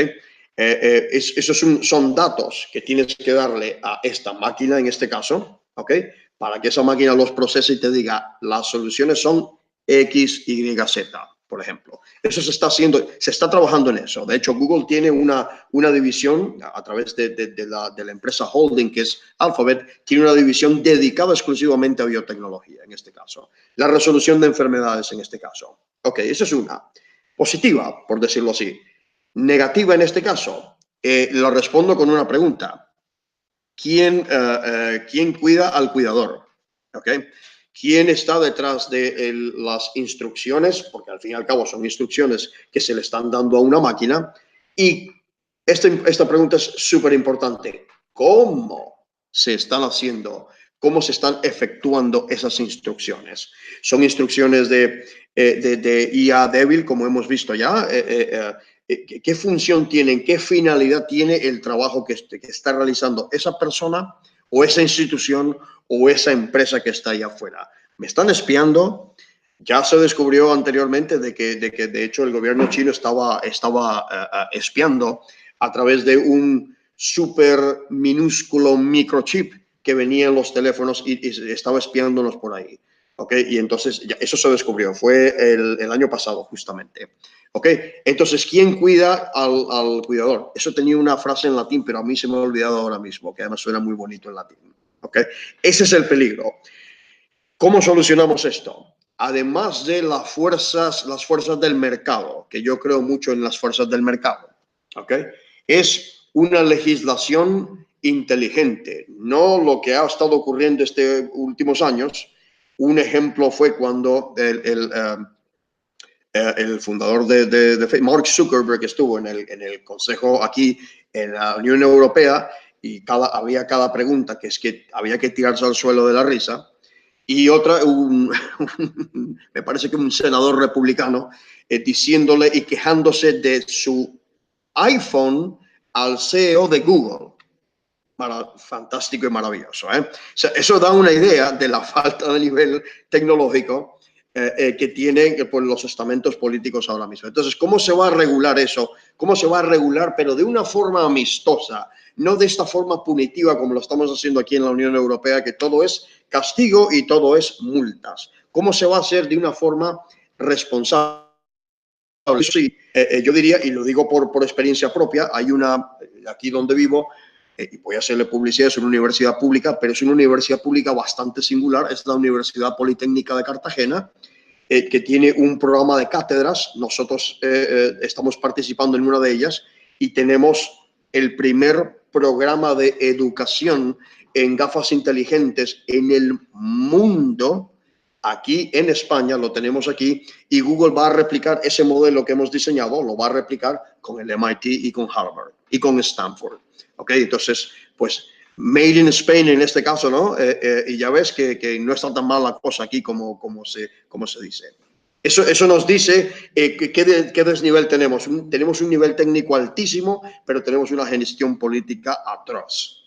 Esos son datos que tienes que darle a esta máquina, en este caso, ¿ok? Para que esa máquina los procese y te diga, las soluciones son X, Y, Z, por ejemplo. Eso se está haciendo, se está trabajando en eso. De hecho, Google tiene una división a través de la empresa holding, que es Alphabet, tiene una división dedicada exclusivamente a biotecnología, en este caso. La resolución de enfermedades, en este caso. Ok, esa es una. Positiva, por decirlo así. Negativa en este caso, lo respondo con una pregunta. ¿Quién cuida al cuidador? ¿Okay? ¿Quién está detrás de las instrucciones? Porque al fin y al cabo son instrucciones que se le están dando a una máquina. Y esta pregunta es súper importante. ¿Cómo se están haciendo? ¿Cómo se están efectuando esas instrucciones? ¿Son instrucciones de IA débil, como hemos visto ya? ¿Qué función tienen, qué finalidad tiene el trabajo que está realizando esa persona o esa institución o esa empresa que está allá afuera? ¿Me están espiando? Ya se descubrió anteriormente de que de hecho el gobierno chino estaba espiando a través de un súper minúsculo microchip que venía en los teléfonos y estaba espiándonos por ahí. ¿Okay? Y entonces ya, eso se descubrió, fue el año pasado justamente. ¿Ok? Entonces, ¿quién cuida al cuidador? Eso tenía una frase en latín, pero a mí se me ha olvidado ahora mismo, que además suena muy bonito en latín. ¿Ok? Ese es el peligro. ¿Cómo solucionamos esto? Además de las fuerzas del mercado, que yo creo mucho en las fuerzas del mercado, ¿ok? Es una legislación inteligente, no lo que ha estado ocurriendo estos últimos años. Un ejemplo fue cuando el fundador de Facebook, Mark Zuckerberg, estuvo en el consejo aquí en la Unión Europea y había cada pregunta que es que había que tirarse al suelo de la risa. Y otra, me parece que un senador republicano diciéndole y quejándose de su iPhone al CEO de Google. Fantástico y maravilloso. O sea, eso da una idea de la falta de nivel tecnológico que tienen pues, los estamentos políticos ahora mismo. Entonces, ¿cómo se va a regular eso? ¿Cómo se va a regular, pero de una forma amistosa? No de esta forma punitiva como lo estamos haciendo aquí en la Unión Europea, que todo es castigo y todo es multas. ¿Cómo se va a hacer de una forma responsable? Sí, yo diría, y lo digo por experiencia propia, hay una, aquí donde vivo, y voy a hacerle publicidad, es una universidad pública, pero es una universidad pública bastante singular, es la Universidad Politécnica de Cartagena, que tiene un programa de cátedras. Nosotros estamos participando en una de ellas y tenemos el primer programa de educación en gafas inteligentes en el mundo. Aquí en España lo tenemos aquí y Google va a replicar ese modelo que hemos diseñado, lo va a replicar con el MIT y con Harvard y con Stanford. ¿Ok? Entonces, pues Made in Spain en este caso, ¿no? Y ya ves que no está tan mal la cosa aquí como se dice. Eso nos dice qué desnivel tenemos. Tenemos un nivel técnico altísimo, pero tenemos una gestión política atroz.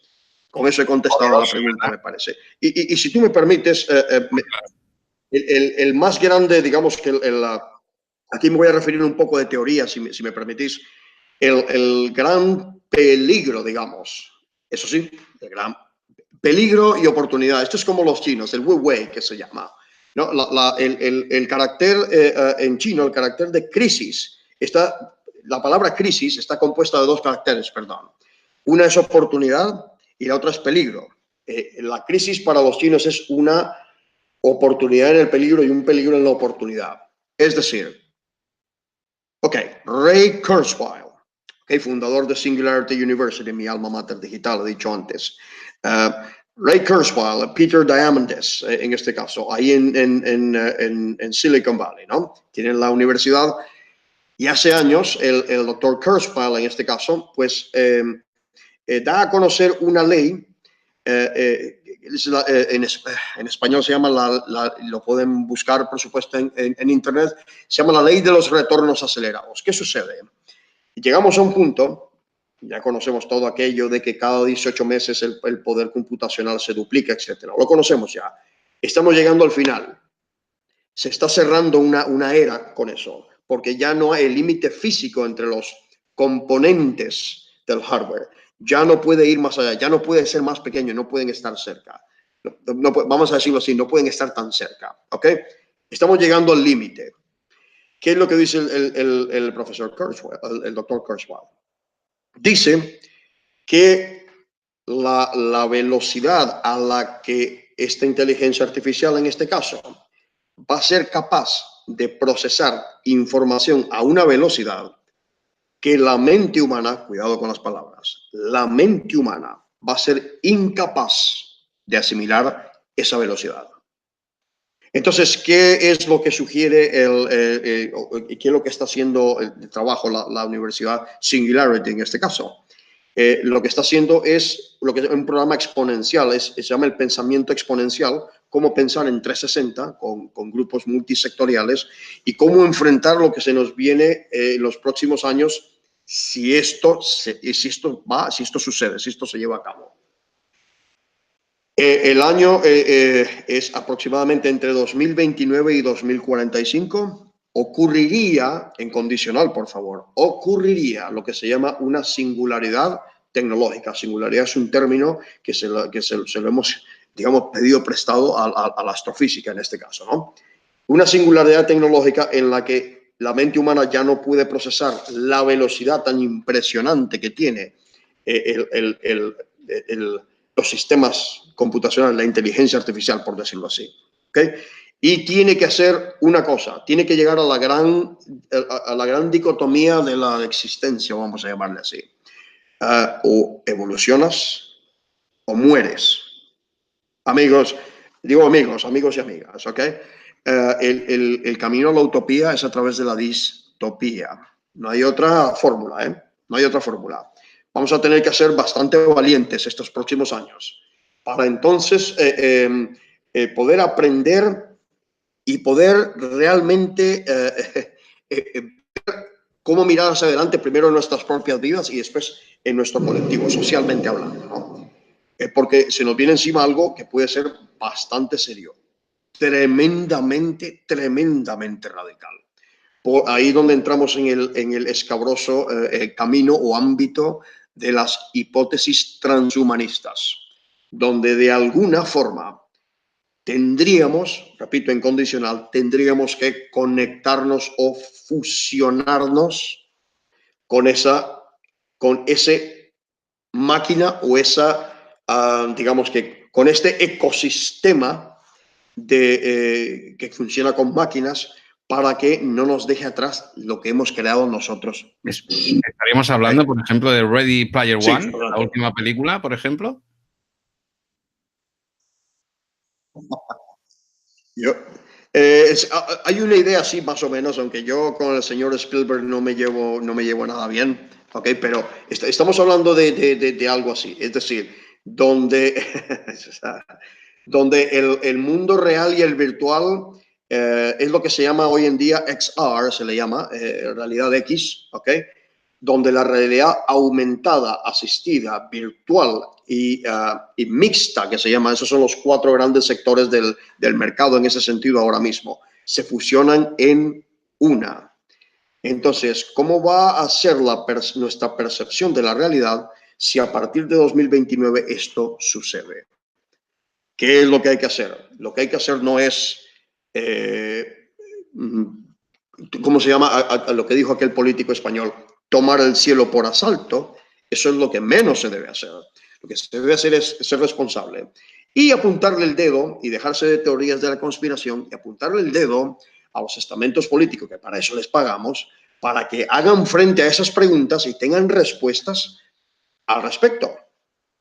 Con eso he contestado a la pregunta, me parece. Y si tú me permites, el más grande, digamos que aquí me voy a referir un poco de teoría, si me permitís, el gran peligro, digamos, eso sí, el gran peligro y oportunidad. Esto es como los chinos, el Wu Wei, que se llama. ¿No? El carácter en chino, el carácter de crisis, la palabra crisis está compuesta de dos caracteres, perdón. Una es oportunidad y la otra es peligro. La crisis para los chinos es una oportunidad en el peligro y un peligro en la oportunidad. Es decir, Ok, Ray Kurzweil, okay, fundador de Singularity University, mi alma mater digital, he dicho antes. Ray Kurzweil, Peter Diamandis, en este caso, ahí en Silicon Valley, ¿no? Tienen la universidad y hace años el doctor Kurzweil, en este caso, pues da a conocer una ley, en español se llama, lo pueden buscar, por supuesto, en Internet, se llama la ley de los retornos acelerados. ¿Qué sucede? Llegamos a un punto, ya conocemos todo aquello de que cada 18 meses el poder computacional se duplica, etcétera. Lo conocemos ya. Estamos llegando al final. Se está cerrando una era con eso, porque ya no hay el límite físico entre los componentes del hardware. Ya no puede ir más allá, ya no puede ser más pequeño, no pueden estar cerca. Vamos a decirlo así, no pueden estar tan cerca. ¿Ok? Estamos llegando al límite. ¿Qué es lo que dice el profesor Kurzweil, el doctor Kurzweil? Dice que la velocidad a la que esta inteligencia artificial, en este caso, va a ser capaz de procesar información a una velocidad que la mente humana, cuidado con las palabras, la mente humana va a ser incapaz de asimilar esa velocidad. Entonces, ¿qué es lo que sugiere qué es lo que está haciendo el trabajo la Universidad Singularity en este caso? Lo que está haciendo es un programa exponencial, se llama el pensamiento exponencial, cómo pensar en 360 con grupos multisectoriales y cómo enfrentar lo que se nos viene en los próximos años si esto sucede, si esto se lleva a cabo. El año es aproximadamente entre 2029 y 2045. Ocurriría, en condicional, por favor, ocurriría lo que se llama una singularidad tecnológica. Singularidad es un término que se lo hemos, digamos, pedido prestado a la astrofísica en este caso, ¿no? Una singularidad tecnológica en la que la mente humana ya no puede procesar la velocidad tan impresionante que tiene los sistemas computacionales, la inteligencia artificial, por decirlo así. ¿Okay? Y tiene que hacer una cosa, tiene que llegar a la gran dicotomía de la existencia, vamos a llamarle así. O evolucionas o mueres. Amigos, digo amigos y amigas, ¿ok? El camino a la utopía es a través de la distopía. No hay otra fórmula, ¿eh? No hay otra fórmula. Vamos a tener que ser bastante valientes estos próximos años para entonces poder aprender y poder realmente ver cómo mirar hacia adelante, primero en nuestras propias vidas y después en nuestro colectivo, socialmente hablando, ¿no? Porque se nos viene encima algo que puede ser bastante serio, tremendamente radical. Por ahí donde entramos en el escabroso camino o ámbito de las hipótesis transhumanistas, donde de alguna forma tendríamos, repito, en condicional, tendríamos que conectarnos o fusionarnos con ese máquina o digamos que con este ecosistema que funciona con máquinas para que no nos deje atrás lo que hemos creado nosotros mismos. Estaríamos hablando, por ejemplo, de Ready Player One, sí, la última película, por ejemplo. Hay una idea así más o menos, aunque yo con el señor Spielberg no me llevo nada bien, ¿ok? Pero estamos hablando de algo así, es decir, donde el mundo real y el virtual es lo que se llama hoy en día XR, se le llama realidad X, ¿ok? Donde la realidad aumentada, asistida, virtual y mixta, que se llama, esos son los 4 grandes sectores del mercado en ese sentido ahora mismo, se fusionan en una. Entonces, ¿cómo va a ser nuestra percepción de la realidad si a partir de 2029 esto sucede? ¿Qué es lo que hay que hacer? Lo que hay que hacer no es, ¿cómo se llama? A lo que dijo aquel político español, tomar el cielo por asalto. Eso es lo que menos se debe hacer. Lo que se debe hacer es ser responsable y apuntarle el dedo y dejarse de teorías de la conspiración y apuntarle el dedo a los estamentos políticos, que para eso les pagamos, para que hagan frente a esas preguntas y tengan respuestas al respecto.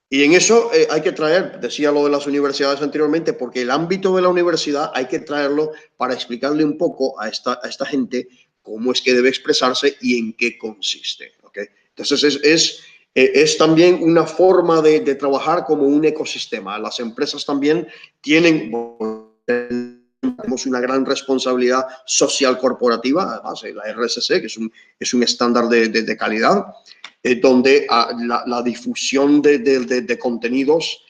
Y en eso hay que traer, decía lo de las universidades anteriormente, porque el ámbito de la universidad hay que traerlo para explicarle un poco a esta gente cómo es que debe expresarse y en qué consiste. ¿Okay? Entonces es también una forma de trabajar como un ecosistema. Las empresas también tenemos una gran responsabilidad social corporativa, además la RSC, que es un estándar de calidad, donde la difusión de contenidos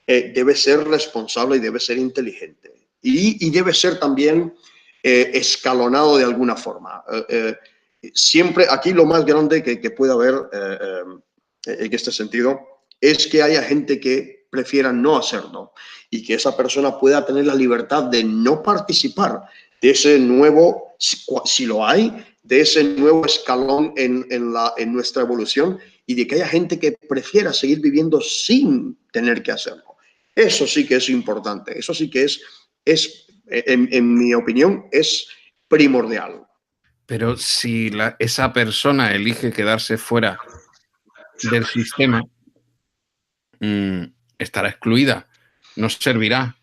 debe ser responsable y debe ser inteligente. Y debe ser también escalonado de alguna forma. Siempre aquí lo más grande que puede haber en este sentido es que haya gente que prefiera no hacerlo y que esa persona pueda tener la libertad de no participar de ese nuevo, si lo hay, de ese nuevo escalón en nuestra evolución, y de que haya gente que prefiera seguir viviendo sin tener que hacerlo. Eso sí que es importante, eso sí que es en mi opinión, es primordial. Pero si esa persona elige quedarse fuera del sistema, estará excluida, no servirá.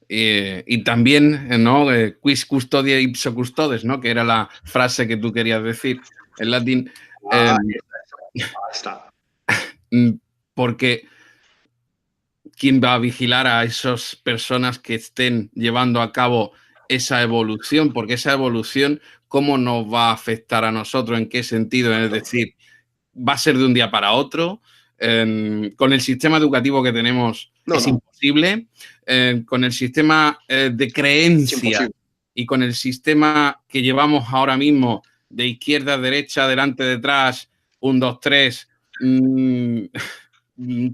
Y también, ¿no? Quis custodia ipso custodes, ¿no? Que era la frase que tú querías decir en latín. Está. Porque ¿quién va a vigilar a esas personas que estén llevando a cabo esa evolución? Porque esa evolución, ¿cómo nos va a afectar a nosotros? ¿En qué sentido? Es decir, ¿va a ser de un día para otro? Con el sistema educativo que tenemos es imposible. Con el sistema de creencia y con el sistema que llevamos ahora mismo de izquierda a derecha, adelante, detrás, 1, 2, 3, un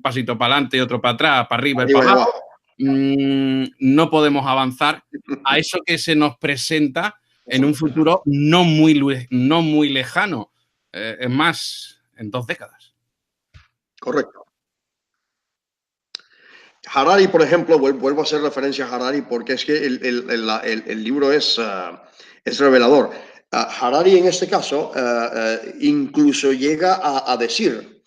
pasito para adelante y otro para atrás, para arriba y para abajo, no podemos avanzar a eso que se nos presenta en un futuro no muy lejano. Es más, en 2 décadas. Correcto. Harari, por ejemplo, vuelvo a hacer referencia a Harari porque es que el libro es revelador. Harari, en este caso, incluso llega a decir,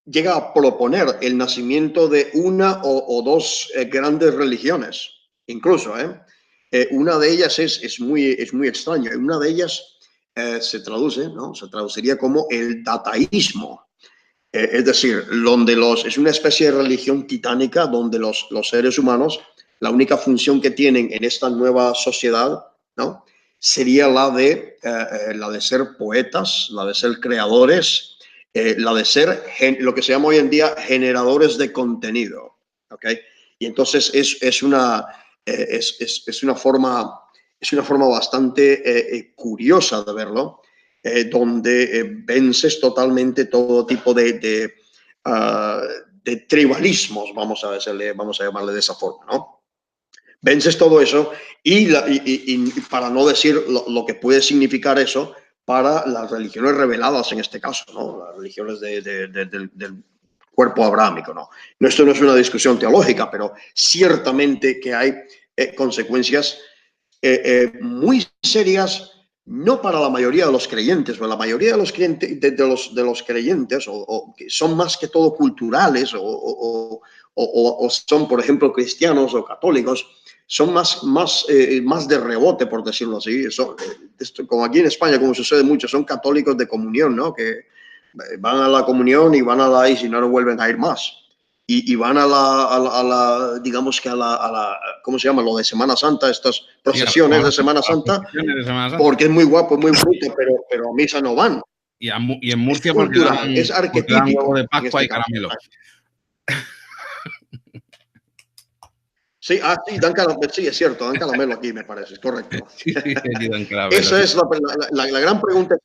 llega a proponer el nacimiento de una o dos grandes religiones, incluso. Una de ellas es muy extraña. Una de ellas se traduce, ¿no? Se traduciría como el dataísmo. Es decir, donde es una especie de religión titánica donde los seres humanos, la única función que tienen en esta nueva sociedad, ¿no? Sería la de ser poetas, la de ser creadores, la de ser lo que se llama hoy en día generadores de contenido. ¿Okay? Y entonces es una forma bastante curiosa de verlo, donde vences totalmente todo tipo de tribalismos, vamos a llamarle de esa forma, ¿no? Vences todo eso y para no decir lo que puede significar eso para las religiones reveladas en este caso, ¿no? Las religiones del cuerpo abrámico, ¿no? Esto no es una discusión teológica, pero ciertamente que hay consecuencias muy serias, no para la mayoría de los creyentes, pero la mayoría de los creyentes, de los creyentes o que son más que todo culturales o son, por ejemplo, cristianos o católicos, son más de rebote, por decirlo así. Como aquí en España, como sucede mucho, son católicos de comunión, ¿no? Que van a la comunión y van a la y si no vuelven a ir más. Y van a la digamos que a la, ¿cómo se llama? Lo de Semana Santa, estas procesiones de Semana Santa, porque es muy guapo, muy bonito, pero a misa no van. Y en Murcia es cultural, es arquetípico. Huevo de Pascua y caramelo. Sí, sí, sí, es cierto, dan caramelo aquí, me parece, es correcto. Sí, aquí dan caramelo. Esa es la gran pregunta.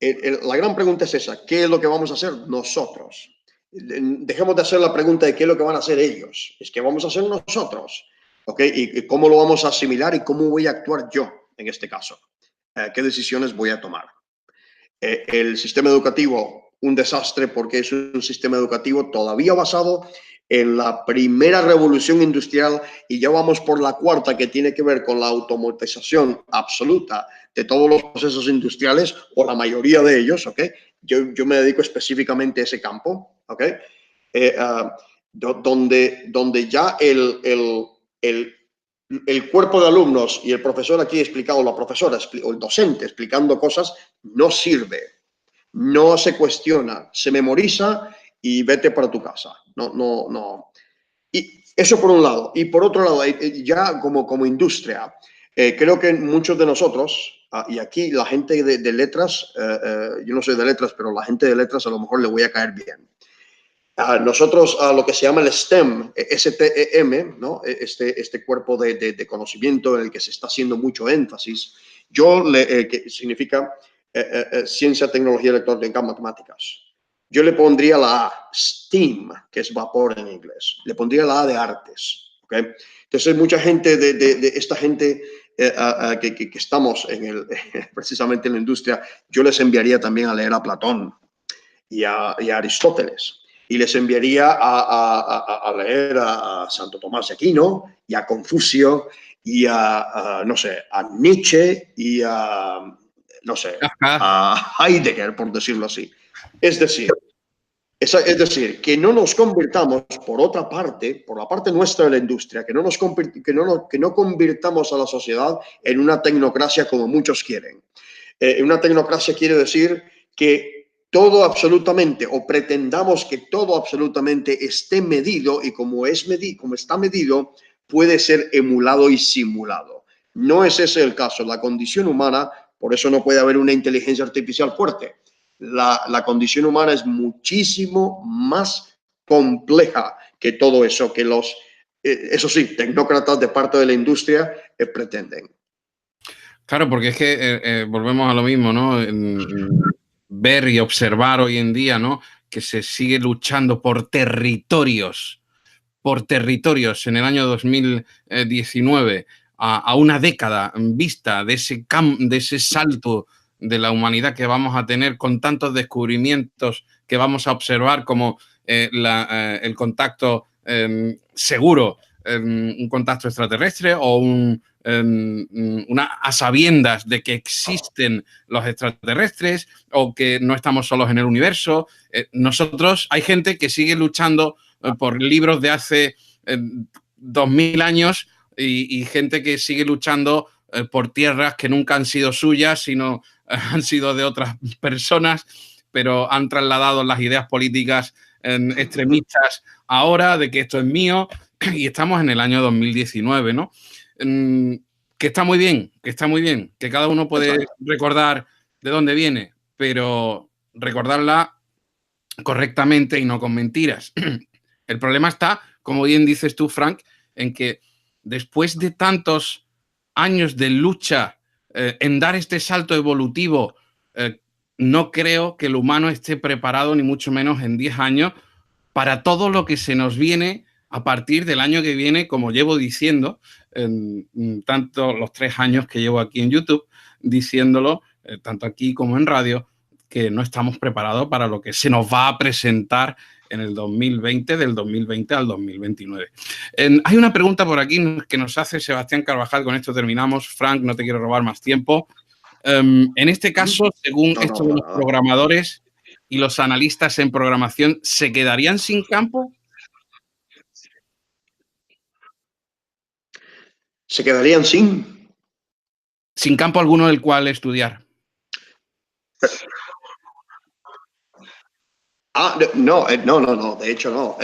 La gran pregunta es esa, ¿qué es lo que vamos a hacer nosotros? Dejemos de hacer la pregunta de qué es lo que van a hacer ellos, es qué vamos a hacer nosotros, ¿ok? Y cómo lo vamos a asimilar y cómo voy a actuar yo en este caso, qué decisiones voy a tomar. El sistema educativo un desastre porque es un sistema educativo todavía basado en la primera revolución industrial y ya vamos por la cuarta, que tiene que ver con la automatización absoluta de todos los procesos industriales, o la mayoría de ellos, ¿ok? Yo me dedico específicamente a ese campo, ¿ok? Donde ya el cuerpo de alumnos y el profesor aquí explicado, la profesora o el docente explicando cosas, no sirve, no se cuestiona, se memoriza y vete para tu casa. No. Y eso por un lado. Y por otro lado, ya como industria, creo que muchos de nosotros, y aquí la gente de letras, yo no soy de letras, pero la gente de letras a lo mejor le voy a caer bien. Nosotros, lo que se llama el STEM, STEM, ¿no? Este cuerpo de conocimiento en el que se está haciendo mucho énfasis, que significa ciencia, tecnología, electrónica, matemáticas. Yo le pondría la A, STEAM, que es vapor en inglés. Le pondría la A de artes, ¿ok? Entonces, mucha gente de esta gente que estamos precisamente en la industria, yo les enviaría también a leer a Platón y a Aristóteles. Y les enviaría a leer a Santo Tomás de Aquino y a Confucio y no sé, a Nietzsche y no sé, a Heidegger, por decirlo así. Es decir, que no nos convirtamos, por otra parte, por la parte nuestra de la industria, que no convirtamos a la sociedad en una tecnocracia como muchos quieren. Una tecnocracia quiere decir que todo absolutamente, o pretendamos que todo absolutamente esté medido, y como está medido, puede ser emulado y simulado. No es ese el caso. La condición humana, por eso no puede haber una inteligencia artificial fuerte. La condición humana es muchísimo más compleja que todo eso, que eso sí, tecnócratas de parte de la industria pretenden. Claro, porque es que volvemos a lo mismo, ¿no? Ver y observar hoy en día, ¿no? Que se sigue luchando por territorios en el año 2019, a una década vista de ese salto de la humanidad que vamos a tener, con tantos descubrimientos que vamos a observar, como el contacto seguro, un contacto extraterrestre, o a sabiendas de que existen los extraterrestres, o que no estamos solos en el universo. Nosotros, hay gente que sigue luchando por libros de hace 2000 años, y gente que sigue luchando por tierras que nunca han sido suyas, sino han sido de otras personas, pero han trasladado las ideas políticas extremistas ahora de que esto es mío, y estamos en el año 2019, ¿no? Que está muy bien, que cada uno puede recordar de dónde viene, pero recordarla correctamente y no con mentiras. El problema está, como bien dices tú, Frank, en que después de tantos años de lucha en dar este salto evolutivo, no creo que el humano esté preparado, ni mucho menos en 10 años, para todo lo que se nos viene a partir del año que viene, como llevo diciendo, tanto los 3 años que llevo aquí en YouTube, diciéndolo, tanto aquí como en radio, que no estamos preparados para lo que se nos va a presentar en el 2020, del 2020 al 2029. Hay una pregunta por aquí que nos hace Sebastián Carvajal. Con esto terminamos. Frank, no te quiero robar más tiempo. En este caso, según esto de los programadores y los analistas en programación, ¿se quedarían sin campo? ¿Se quedarían sin campo alguno del cual estudiar? No, de hecho no.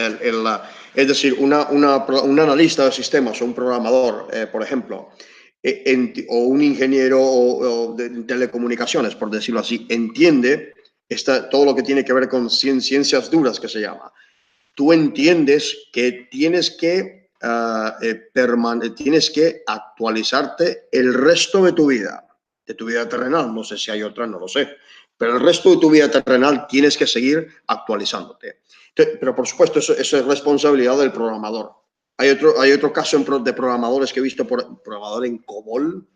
Es decir, un analista de sistemas o un programador, por ejemplo, o un ingeniero de telecomunicaciones, por decirlo así, entiende todo lo que tiene que ver con ciencias duras, que se llama. Tú entiendes que tienes que actualizarte el resto de tu vida terrenal. No sé si hay otra, no lo sé. Pero el resto de tu vida terrenal tienes que seguir actualizándote. Pero por supuesto, eso es responsabilidad del programador. Hay otro caso de programadores que he visto, programador en COBOL,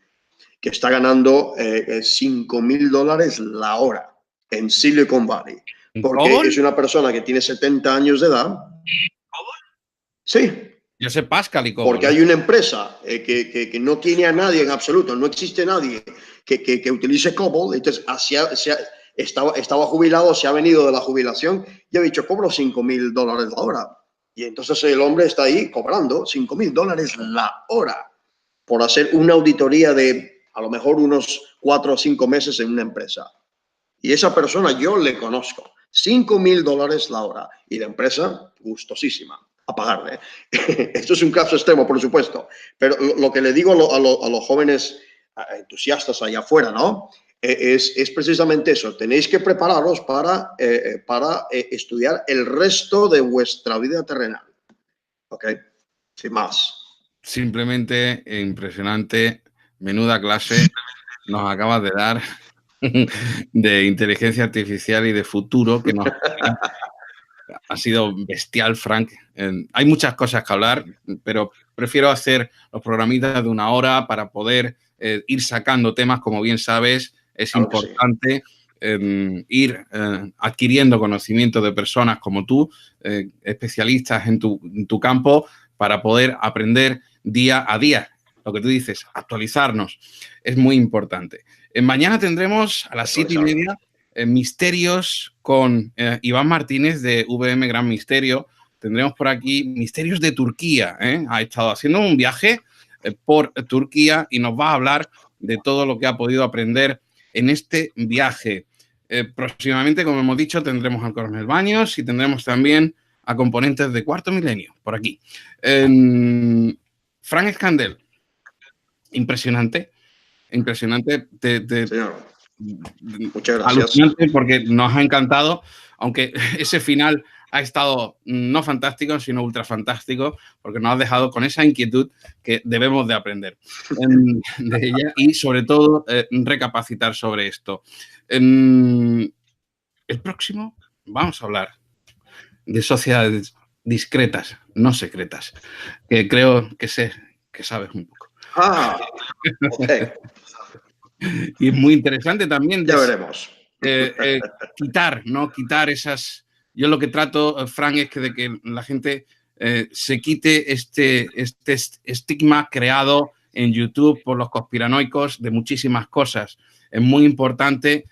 que está ganando $5,000 la hora en Silicon Valley. porque es una persona que tiene 70 años de edad. Sí. Yo sé Pascal y COBOL. Porque hay una empresa que no tiene a nadie en absoluto, no existe nadie que utilice COBOL. Entonces, estaba jubilado, se ha venido de la jubilación y ha dicho, cobro $5.000 la hora. Y entonces el hombre está ahí cobrando $5.000 la hora por hacer una auditoría de a lo mejor unos 4 o 5 meses en una empresa. Y esa persona yo le conozco. $5.000 la hora. Y la empresa, gustosísima, a pagarle. Esto es un caso extremo, por supuesto. Pero lo que le digo a los jóvenes entusiastas allá afuera, ¿no? Es precisamente eso. Tenéis que prepararos para estudiar el resto de vuestra vida terrenal. ¿Ok? Sin más. Simplemente impresionante. Menuda clase nos acabas de dar de inteligencia artificial y de futuro que nos ha sido bestial, Frank. Hay muchas cosas que hablar, pero prefiero hacer los programitas de 1 hora para poder ir sacando temas, como bien sabes. Es importante ir adquiriendo conocimiento de personas como tú, especialistas en tu campo, para poder aprender día a día. Lo que tú dices, actualizarnos, es muy importante. Mañana tendremos a las 7:30 misterios con Iván Martínez de VM Gran Misterio. Tendremos por aquí misterios de Turquía. Ha estado haciendo un viaje por Turquía y nos va a hablar de todo lo que ha podido aprender en este viaje. Próximamente, como hemos dicho, tendremos al Coronel Baños y tendremos también a componentes de Cuarto Milenio por aquí. Frank Escandel, impresionante, impresionante. Muchas gracias. Alucinante, porque nos ha encantado, aunque ese final ha estado no fantástico, sino ultra fantástico, porque nos has dejado con esa inquietud que debemos de aprender de ella y, sobre todo, recapacitar sobre esto. El próximo vamos a hablar de sociedades discretas, no secretas, que creo que sé que sabes un poco. Okay. Y es muy interesante también. Ya veremos. Quitar esas... Yo lo que trato, Frank, es de que la gente se quite este estigma creado en YouTube por los conspiranoicos de muchísimas cosas. Es muy importante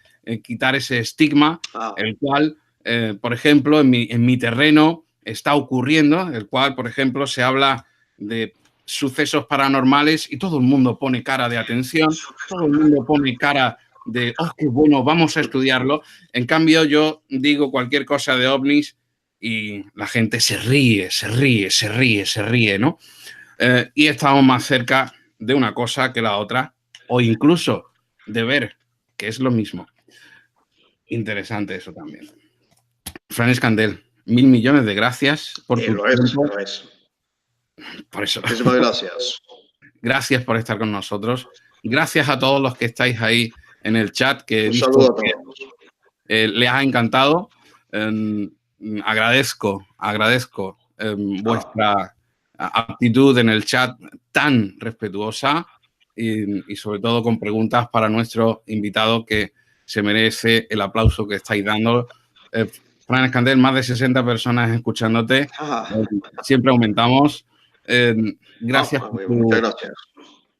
quitar ese estigma, el cual, por ejemplo, en mi terreno está ocurriendo, el cual, por ejemplo, se habla de sucesos paranormales y todo el mundo pone cara de atención, todo el mundo pone cara de, oh, qué bueno, vamos a estudiarlo. En cambio, yo digo cualquier cosa de ovnis y la gente se ríe, ¿no? Y estamos más cerca de una cosa que la otra, o incluso de ver que es lo mismo. Interesante eso también. Fran Escandel, 1.000 millones de gracias por tu tiempo. Lo es. Por eso. Muchísimas gracias. Gracias por estar con nosotros. Gracias a todos los que estáis ahí en el chat. Que un saludo a todos. Les ha encantado. Agradezco vuestra actitud en el chat tan respetuosa y sobre todo con preguntas para nuestro invitado, que se merece el aplauso que estáis dando. Fran Escandel, más de 60 personas escuchándote. Siempre aumentamos. Gracias por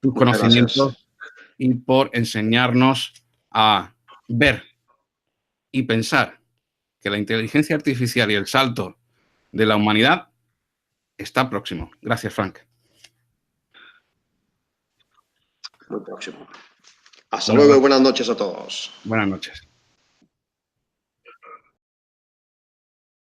tus conocimientos y por enseñarnos a ver y pensar que la inteligencia artificial y el salto de la humanidad está próximo. Gracias, Frank. Muy próximo. Hasta luego y buenas noches a todos. Buenas noches.